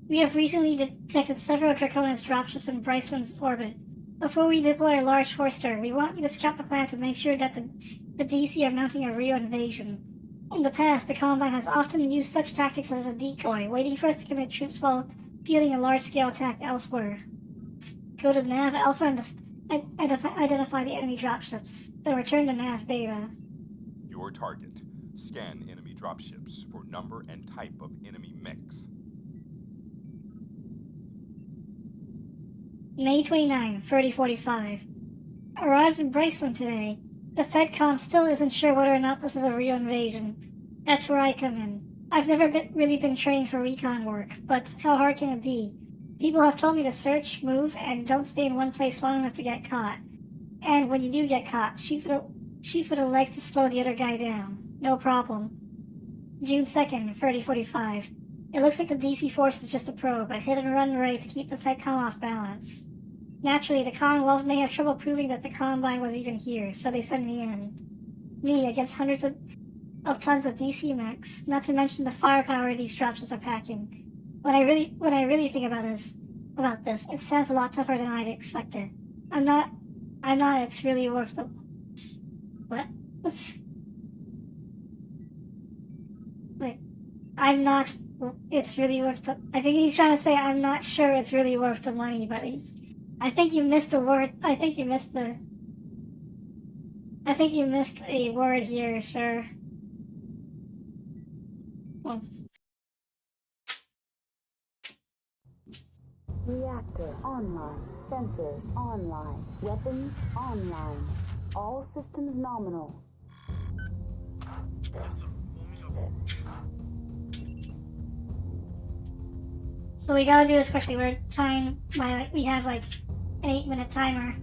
We have recently detected several Draconis dropships in Bryceland's orbit. Before we deploy a large force there, we want you to scout the planet to make sure that the DC are mounting a real invasion. In the past, the Combine has often used such tactics as a decoy, waiting for us to commit troops while fielding a large-scale attack elsewhere. Go to Nav Alpha and identify the enemy dropships, then return to Nav Beta. Your target. Scan enemy dropships for number and type of enemy mechs. May 29, 3045. Arrived in Bryceland today. The FedCom still isn't sure whether or not this is a real invasion. That's where I come in. I've never really been trained for recon work, but how hard can it be? People have told me to search, move, and don't stay in one place long enough to get caught. And when you do get caught, shoot for the legs to slow the other guy down. No problem. June 2nd, 3045. It looks like the DC force is just a probe, a hit-and-run raid to keep the FedCom off balance. Naturally, the Commonwealth may have trouble proving that the Combine was even here, so they send me in. Me against hundreds of tons of DC mechs, not to mention the firepower these dropships are packing. When I really think about this, it sounds a lot tougher than I'd expected. I'm not, it's really worth the... What? I'm not, it's really worth the... I think he's trying to say I'm not sure it's really worth the money, but I think you missed a word. I think you missed a word here, sir. Well. Reactor online. Sensors online. Weapons online. All systems nominal. So we gotta do this quickly. We're tying we have like an 8-minute timer.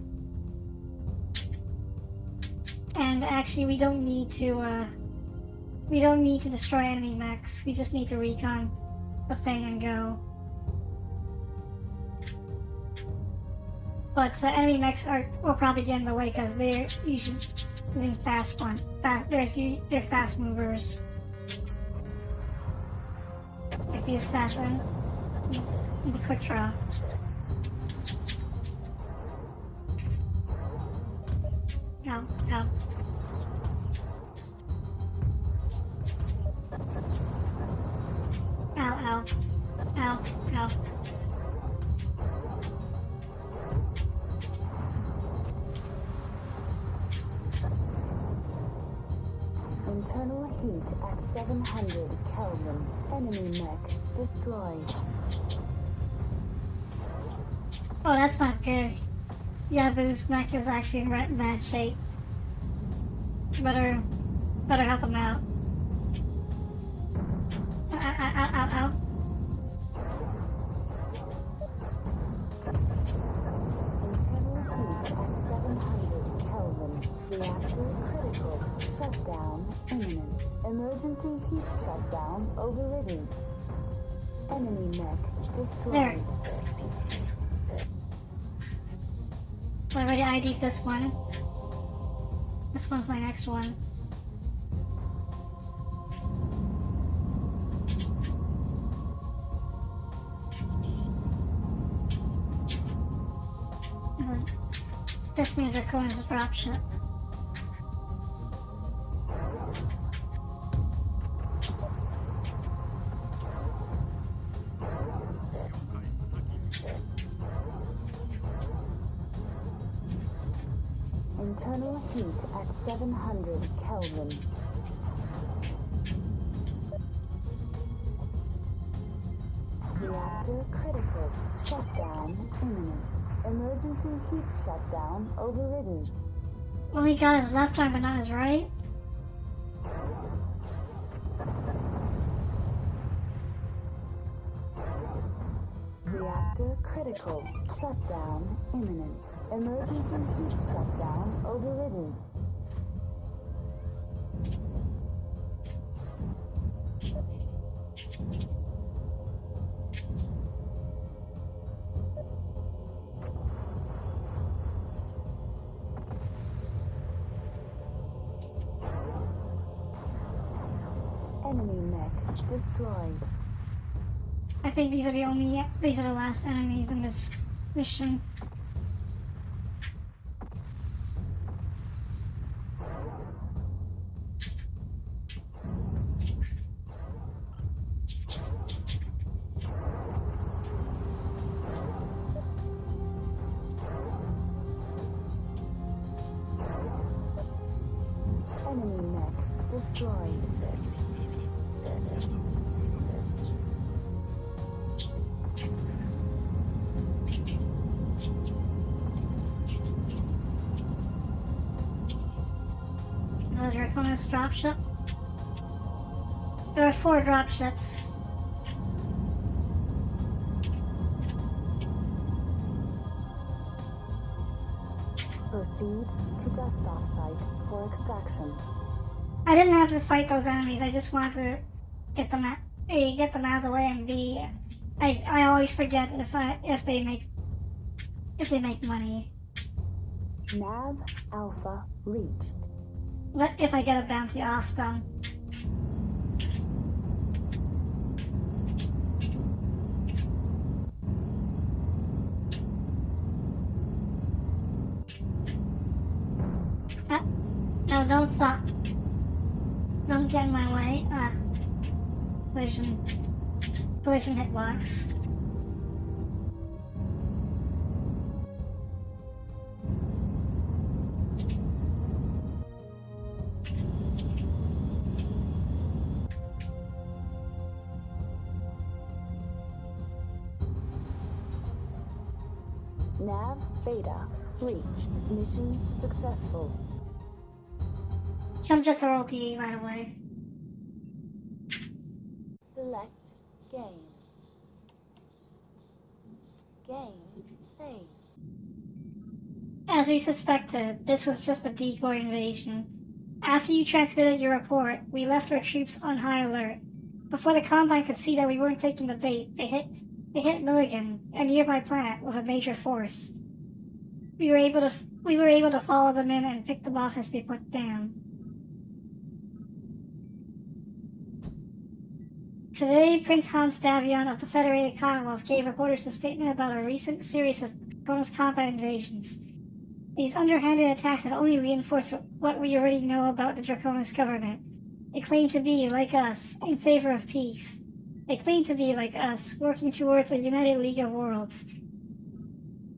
And actually, we don't need to destroy enemy mechs. We just need to recon the thing and go. But enemy mechs will probably get in the way because they're usually using they're fast movers. Like the assassin and the quick draw. Ow, ow. Ow, ow. Ow, ow. Internal heat at 700 Kelvin. Enemy mech destroyed. Oh, that's not good. Yabu's mech is actually in bad shape. Better help him out. Ow, ow, ow, ow, ow. Internal heat at 700 Kelvin. Reactor critical. Shutdown imminent. Emergency heat shutdown overridden. Enemy mech destroyed. There. I already ID'd this one. This one's my next one. This is definitely a Draconis dropship. Internal heat at 700 Kelvin. Reactor critical. Shutdown imminent. Emergency heat shutdown overridden. Well, he got his left arm, but not his right. Reactor critical. Shutdown imminent. Emergency heat shutdown overridden. Enemy mech destroyed. I think these are the last enemies in this mission. Enemy mech destroyed. Is that a Draconis dropship? There are 4 dropships. Proceed to dust off site for extraction. I didn't have to fight those enemies. I just wanted to get them out, A, get them out of the way, and B, I always forget if they make money. Nav Alpha reached. But if I get a bounty off them. No, don't stop. Don't get in my way. Collision hitbox. Nav Beta reached. Mission successful. Jump jets are OP, by the way. Select game. Game saved. As we suspected, this was just a decoy invasion. After you transmitted your report, we left our troops on high alert. Before the Combine could see that we weren't taking the bait, they hit Milligan, a nearby planet, with a major force. We were able to follow them in and pick them off as they put down. Today, Prince Hans Davion of the Federated Commonwealth gave reporters a statement about a recent series of bonus combat invasions. These underhanded attacks had only reinforced what we already know about the Draconis government. They claim to be, like us, in favor of peace. They claim to be, like us, working towards a united League of Worlds.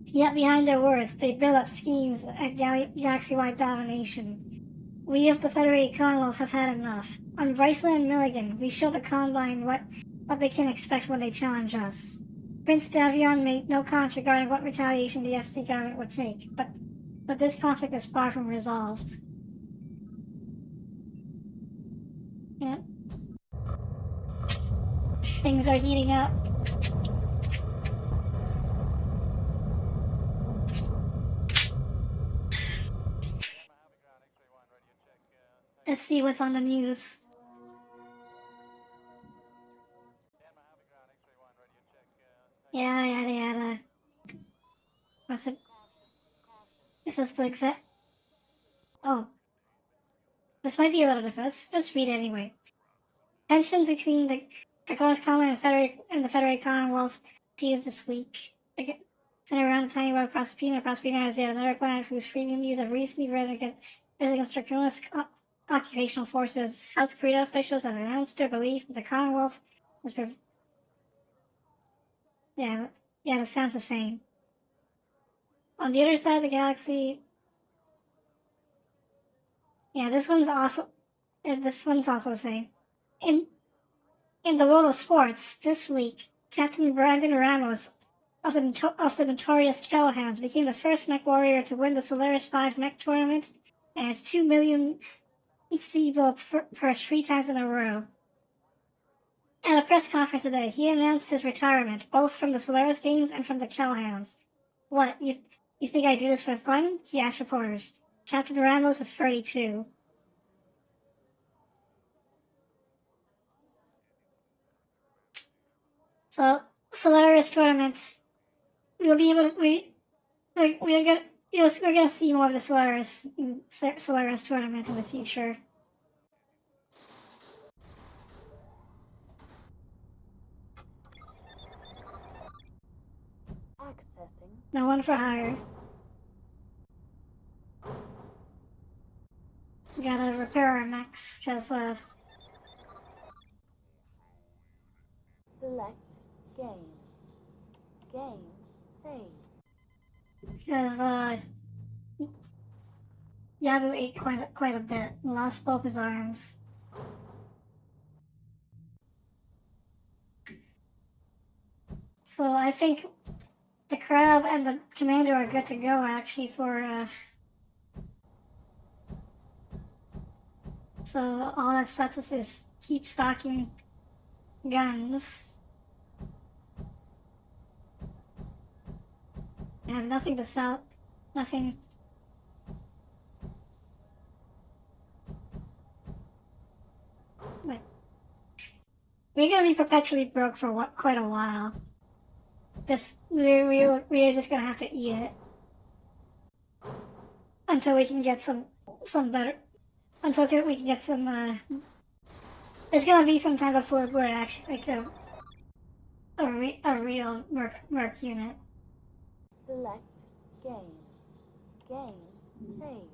Yet behind their words, they build up schemes at galaxy-wide domination. We of the Federated Commonwealth have had enough. On Bryceland and Milligan, we show the Combine what they can expect when they challenge us. Prince Davion made no comments regarding what retaliation the FC government would take, but this conflict is far from resolved. Yeah. Things are heating up. Let's see what's on the news. Yada. What's it? This is the exact... Oh. This might be a little different. Let's read it anyway. Tensions between the Draconis Common and the Federated Commonwealth continues this week. Centered around the tiny world of Proserpina. Proserpina is yet another planet whose freedom news have recently risen against Draconis occupational forces. House Krita officials have announced their belief that the Commonwealth was Yeah, that sounds the same. On the other side of the galaxy... Yeah, this one's also the same. In the world of sports, this week, Captain Brandon Ramos of the notorious Kellhounds became the first MechWarrior to win the Solaris 5 Mech tournament and its 2 million C-Bill purse 3 times in a row. At a press conference today, he announced his retirement, both from the Solaris games and from the Kellhounds. What, you think I do this for fun? He asked reporters. Captain Ramos is 32. So, Solaris tournament. We're gonna see more of the Solaris tournament in the future. Accessing. No one for hire. We gotta repair our mechs, because, Select game. Game save. because, Yabu ate quite a bit and lost both his arms. So I think the crab and the commander are good to go, actually, for, So all that's left is just keep stocking guns. I have nothing to sell. Nothing. Like, we're gonna be perpetually broke for quite a while. We're just gonna have to eat it until we can get some better. Until we can get some. There's gonna be some time before we're actually like a real merc unit. Select game. Game save.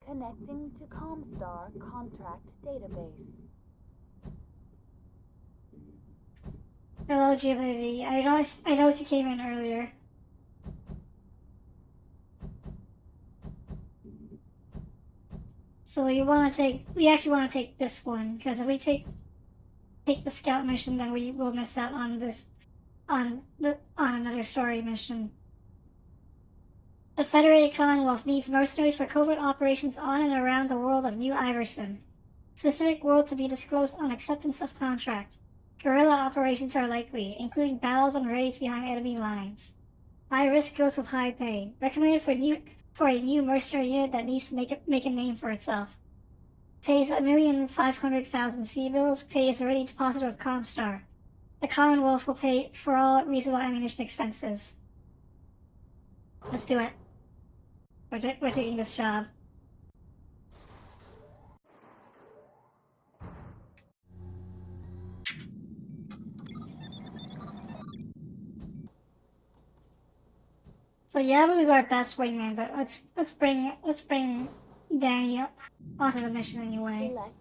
Connecting to Comstar contract database. Hello, GMAV. I noticed you came in earlier. So we actually want to take this one, because if we take the scout mission, then we will miss out on another story mission. The Federated Commonwealth needs mercenaries for covert operations on and around the world of New Iverson. Specific world to be disclosed on acceptance of contract. Guerrilla operations are likely, including battles and raids behind enemy lines. High risk goes with high pay. Recommended for a new mercenary unit that needs to make a name for itself. Pays 1,500,000 C-bills. Pay is already deposited with Comstar. The Commonwealth will pay for all reasonable ammunition expenses. Let's do it. We're taking this job. So Yabu's our best wingman, but let's bring Danny up onto the mission anyway. Select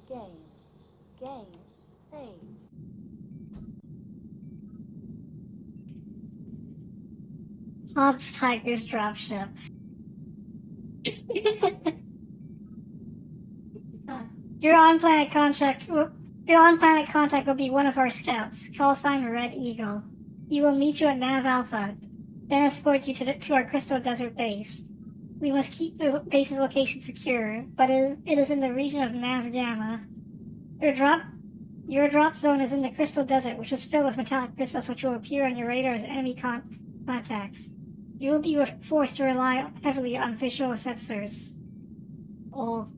game. Game. Save. Hobbs Tiger's dropship. Your on-planet contact will be one of our scouts. Call sign Red Eagle. We will meet you at Nav Alpha, then escort you to our Crystal Desert base. We must keep the base's location secure, but it is in the region of Nav Gamma. Your drop zone is in the Crystal Desert, which is filled with metallic crystals which will appear on your radar as enemy contacts. You will be forced to rely heavily on visual sensors. Oh.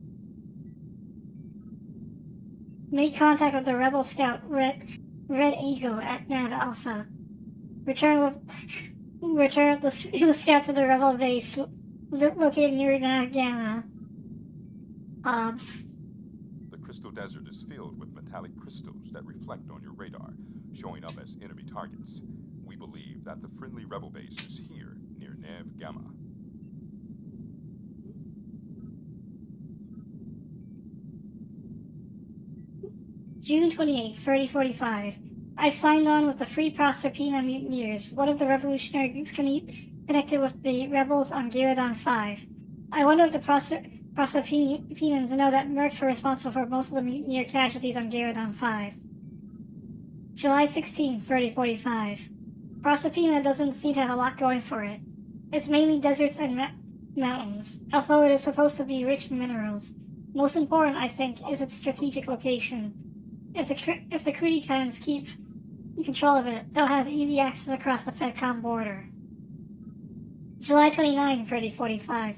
Make contact with the rebel scout Red Eagle at Nav Alpha. Return the scout to the rebel base located near Nav Gamma. Hobbs. The Crystal Desert is filled with metallic crystals that reflect on your radar, showing up as enemy targets. We believe that the friendly rebel base is here, near Nav Gamma. June 28, 3045. I signed on with the Free Proserpina Mutineers, one of the revolutionary groups connected with the rebels on Galadon 5. I wonder if the Proserpinans know that mercs were responsible for most of the mutineer casualties on Galadon 5. July 16, 3045. Proserpina doesn't seem to have a lot going for it. It's mainly deserts and mountains, although it is supposed to be rich in minerals. Most important, I think, is its strategic location. If the Krudi clans keep control of it, they'll have easy access across the FedCom border. July 29, 3045.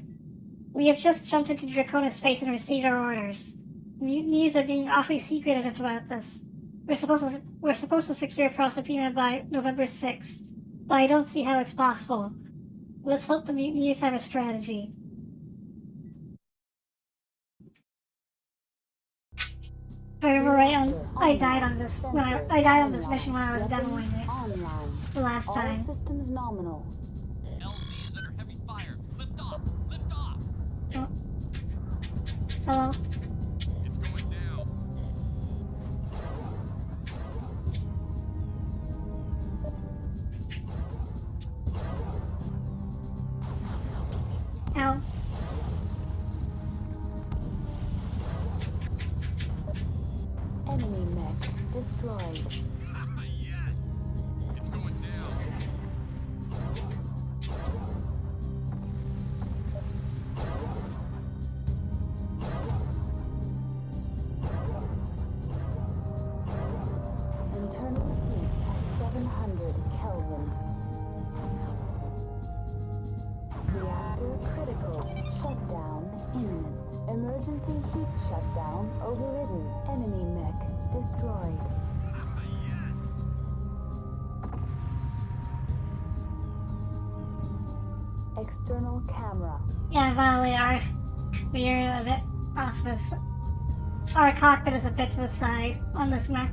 We have just jumped into Dracona space and received our orders. Mutineers are being awfully secretive about this. We're supposed to secure Proserpina by November 6th, but I don't see how it's possible. Let's hope the mutineers have a strategy. If I remember right, I died on this mission when I was demoing it the last time. All systems nominal. LZ is under heavy fire. Lift off! Lift off! Oh. Hello. It's going down. Ow. Enemy mech destroyed. Yes! It's going down. Internal heat at 700 Kelvin. Reactor critical. Shutdown imminent. Emergency heat shutdown overridden. Enemy mech destroyed. External camera. Yeah, by the way, we're a bit off this. Our cockpit is a bit to the side on this mech.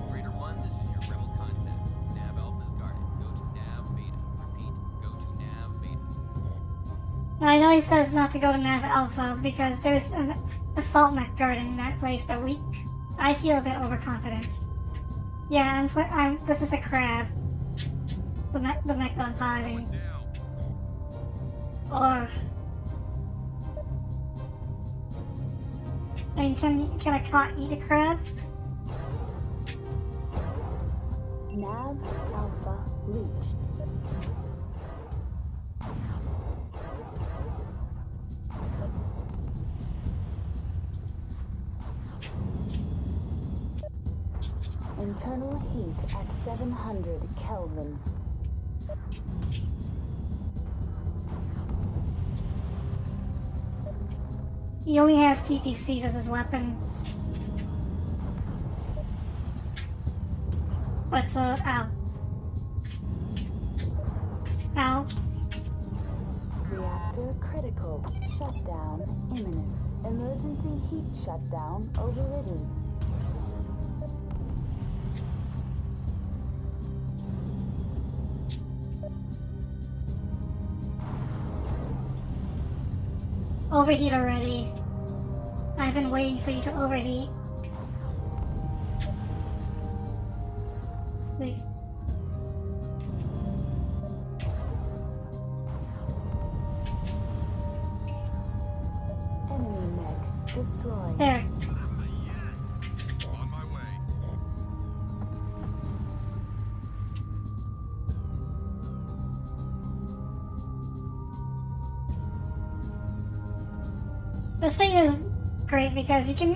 Raider 1, this is your rebel contact. Nav Alpha is guarded. Go to Nav Beta. Repeat, go to Nav Beta. Now, I know he says not to go to Nav Alpha because there's an assault mech guarding that place, but I feel a bit overconfident. Yeah, this is a crab. The mech that I'm piloting. Or I mean, can a cot eat a crab? Nav Alpha reached. Internal heat at 700 Kelvin. He only has PPCs as his weapon. But, ow. Ow. Reactor critical. Shutdown imminent. Emergency heat shutdown overridden. Overheat already. I've been waiting for you to overheat. Wait. Enemy mech destroyed. There. On my way. This thing is great because you can,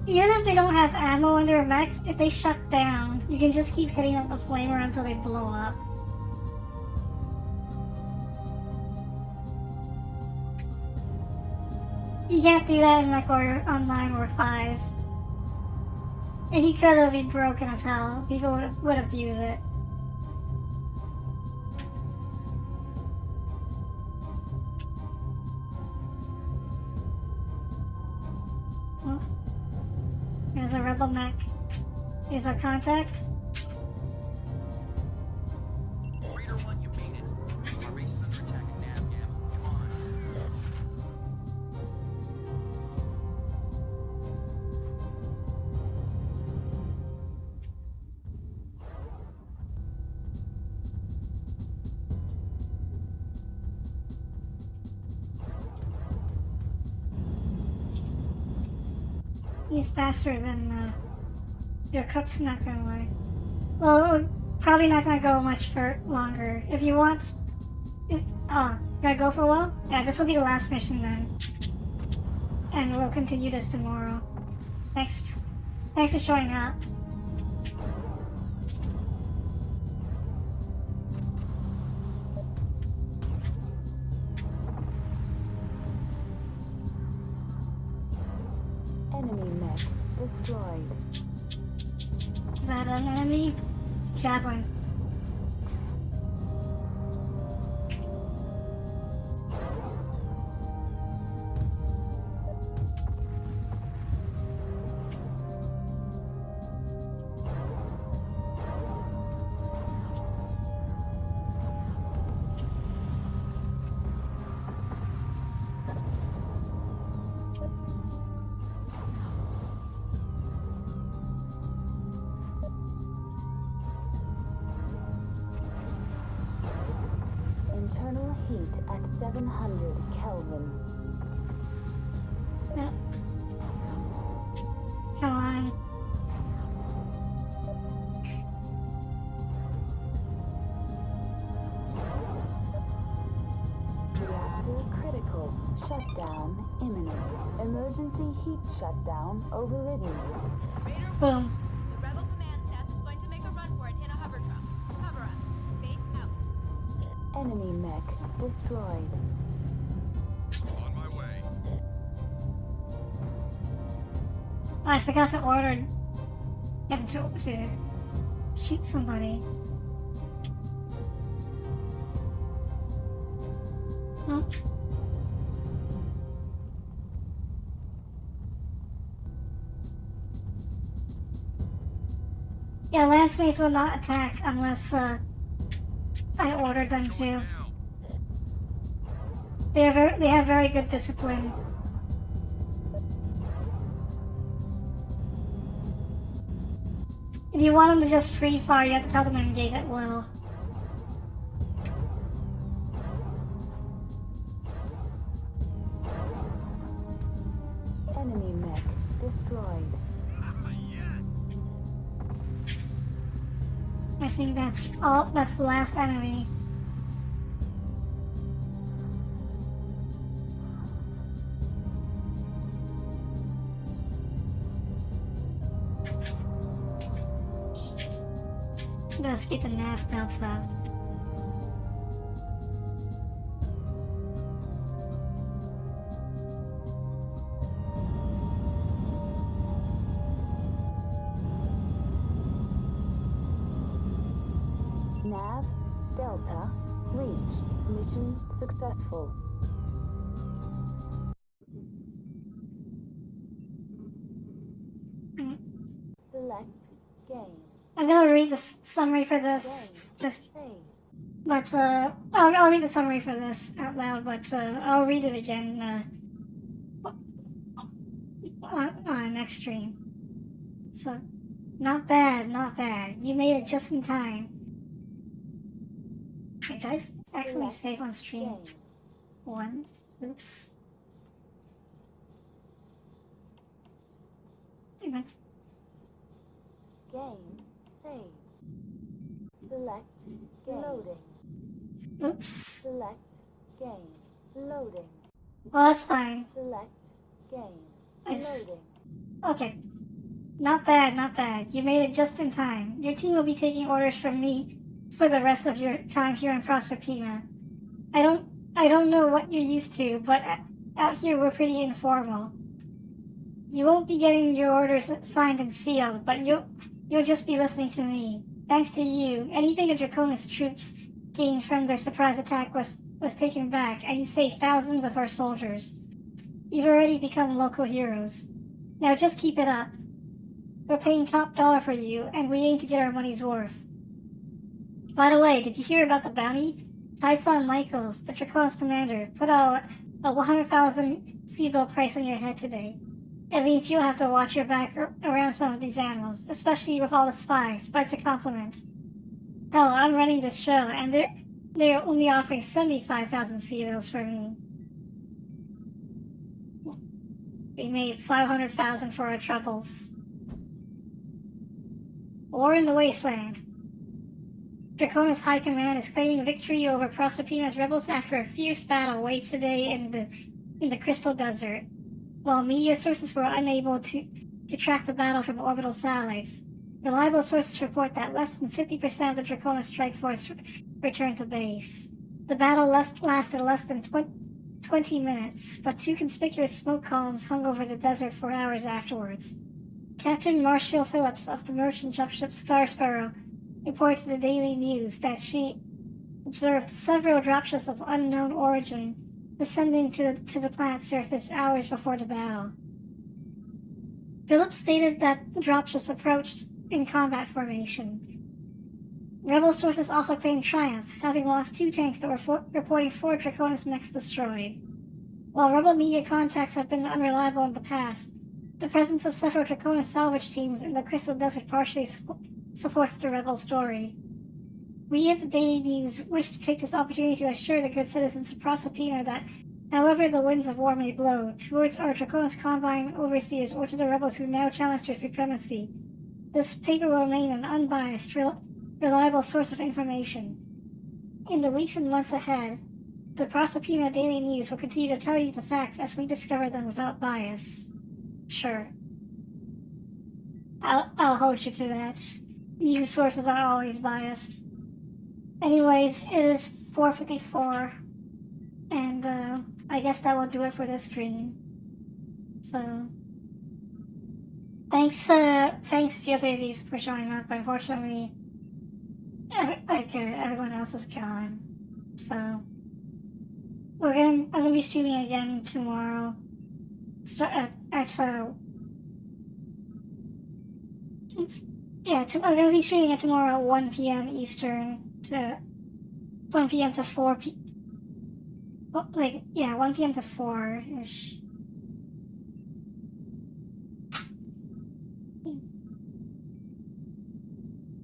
even if they don't have ammo in their mech, if they shut down, you can just keep hitting them with flamer until they blow up. You can't do that in MechWarrior Online or 5. If you could, it would be broken as hell. People would abuse it. Oh. There's a rebel mech. Here's our contact. Raider 1, you made it. Our base is under attack at nav gamma. Come on. He's faster than your cook's, not gonna lie. Well, probably not gonna go much for longer. If you want, gotta go for a while? Yeah, this will be the last mission then. And we'll continue this tomorrow. Thanks for showing up. Enemy mech destroyed. Is that an enemy? It's a javelin. Internal heat at 700 Kelvin. Yep. Come on. Reactor critical. Shutdown imminent. Emergency heat shutdown overridden. Raider 1, Boom. the Rebel command staff is going to make a run for it in a hover truck. Cover us. Base out. Enemy mech destroyed. On my way. I forgot to order him to shoot somebody. Oh. Yeah, Lancemates will not attack unless I ordered them to. They have very good discipline. If you want them to just free fire, you have to tell them to engage at will. Enemy mech destroyed. I think that's all. That's the last enemy. Investigate the nav delta. Nav Delta reached. Mission successful. Select game. I'm gonna read the summary for this. Just, but I'll read the summary for this out loud. But I'll read it again on next stream. So, not bad, not bad. You made it just in time. Okay, guys, accidentally save on stream. One, oops. Game save. Select loading. Oops. Select game loading. Well, that's fine. Select game loading. Okay. Not bad, not bad. You made it just in time. Your team will be taking orders from me for the rest of your time here in Proserpina. I don't know what you're used to, but out here we're pretty informal. You won't be getting your orders signed and sealed, but you'll just be listening to me. Thanks to you, anything the Draconis troops gained from their surprise attack was taken back, and you saved thousands of our soldiers. You've already become local heroes. Now just keep it up. We're paying top dollar for you, and we aim to get our money's worth. By the way, did you hear about the bounty? Tyson Michaels, the Draconis commander, put out a 100,000 Seabill price on your head today. It means you'll have to watch your back around some of these animals, especially with all the spies, but it's a compliment. Hell, I'm running this show, and they're only offering 75,000 Seabills for me. We made 500,000 for our troubles. War in the Wasteland. Draconis High Command is claiming victory over Proserpina's rebels after a fierce battle waged today in the Crystal Desert. While media sources were unable to track the battle from orbital satellites, reliable sources report that less than 50% of the Draconis strike force returned to base. The battle lasted less than 20 minutes, but two conspicuous smoke columns hung over the desert for hours afterwards. Captain Marshall Phillips of the merchant ship Star Sparrow reported to the Daily News that she observed several dropships of unknown origin descending to the planet's surface hours before the battle. Phillips stated that the dropships approached in combat formation. Rebel sources also claimed triumph, having lost 2 tanks but reporting 4 Draconis mechs destroyed. While Rebel media contacts have been unreliable in the past, the presence of several Draconis salvage teams in the Crystal Desert partially supports the Rebel story. We at the Daily News wish to take this opportunity to assure the good citizens of Proserpina that, however the winds of war may blow, towards our Draconis Combine overseers or to the rebels who now challenge their supremacy, this paper will remain an unbiased, reliable source of information. In the weeks and months ahead, the Proserpina Daily News will continue to tell you the facts as we discover them without bias. Sure. I'll hold you to that. News sources are always biased. Anyways, it is 4:54, and I guess that will do it for this stream. So, thanks GFAVs for showing up. Unfortunately, everyone else is gone. So, I'm gonna be streaming again tomorrow. I'm gonna be streaming it tomorrow at 1 p.m. Eastern to 1 p.m. to 4 p. 1 p.m. to 4-ish.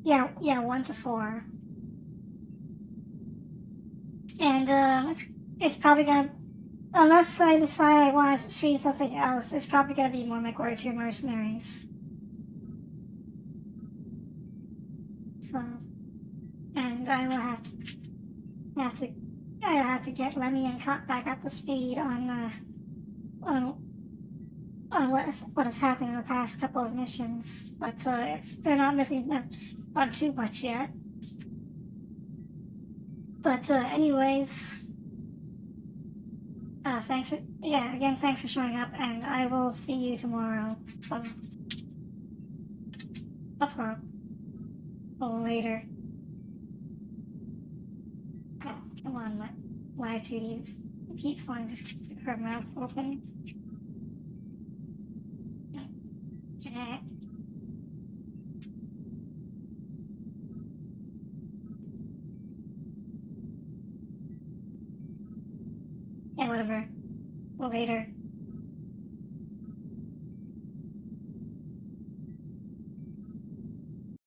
Yeah, 1 to 4. And it's probably gonna, unless I decide I want to stream something else, it's probably gonna be more MechWarrior 2 Mercenaries. So, and I will have to get Lemmy and Cut back up to speed on what has happened in the past couple of missions. But they're not missing on too much yet. But anyways, thanks for thanks for showing up, and I will see you tomorrow. So, later. God, come on, my live duties. Keep fine, just keep her mouth open. Yeah, whatever. Later.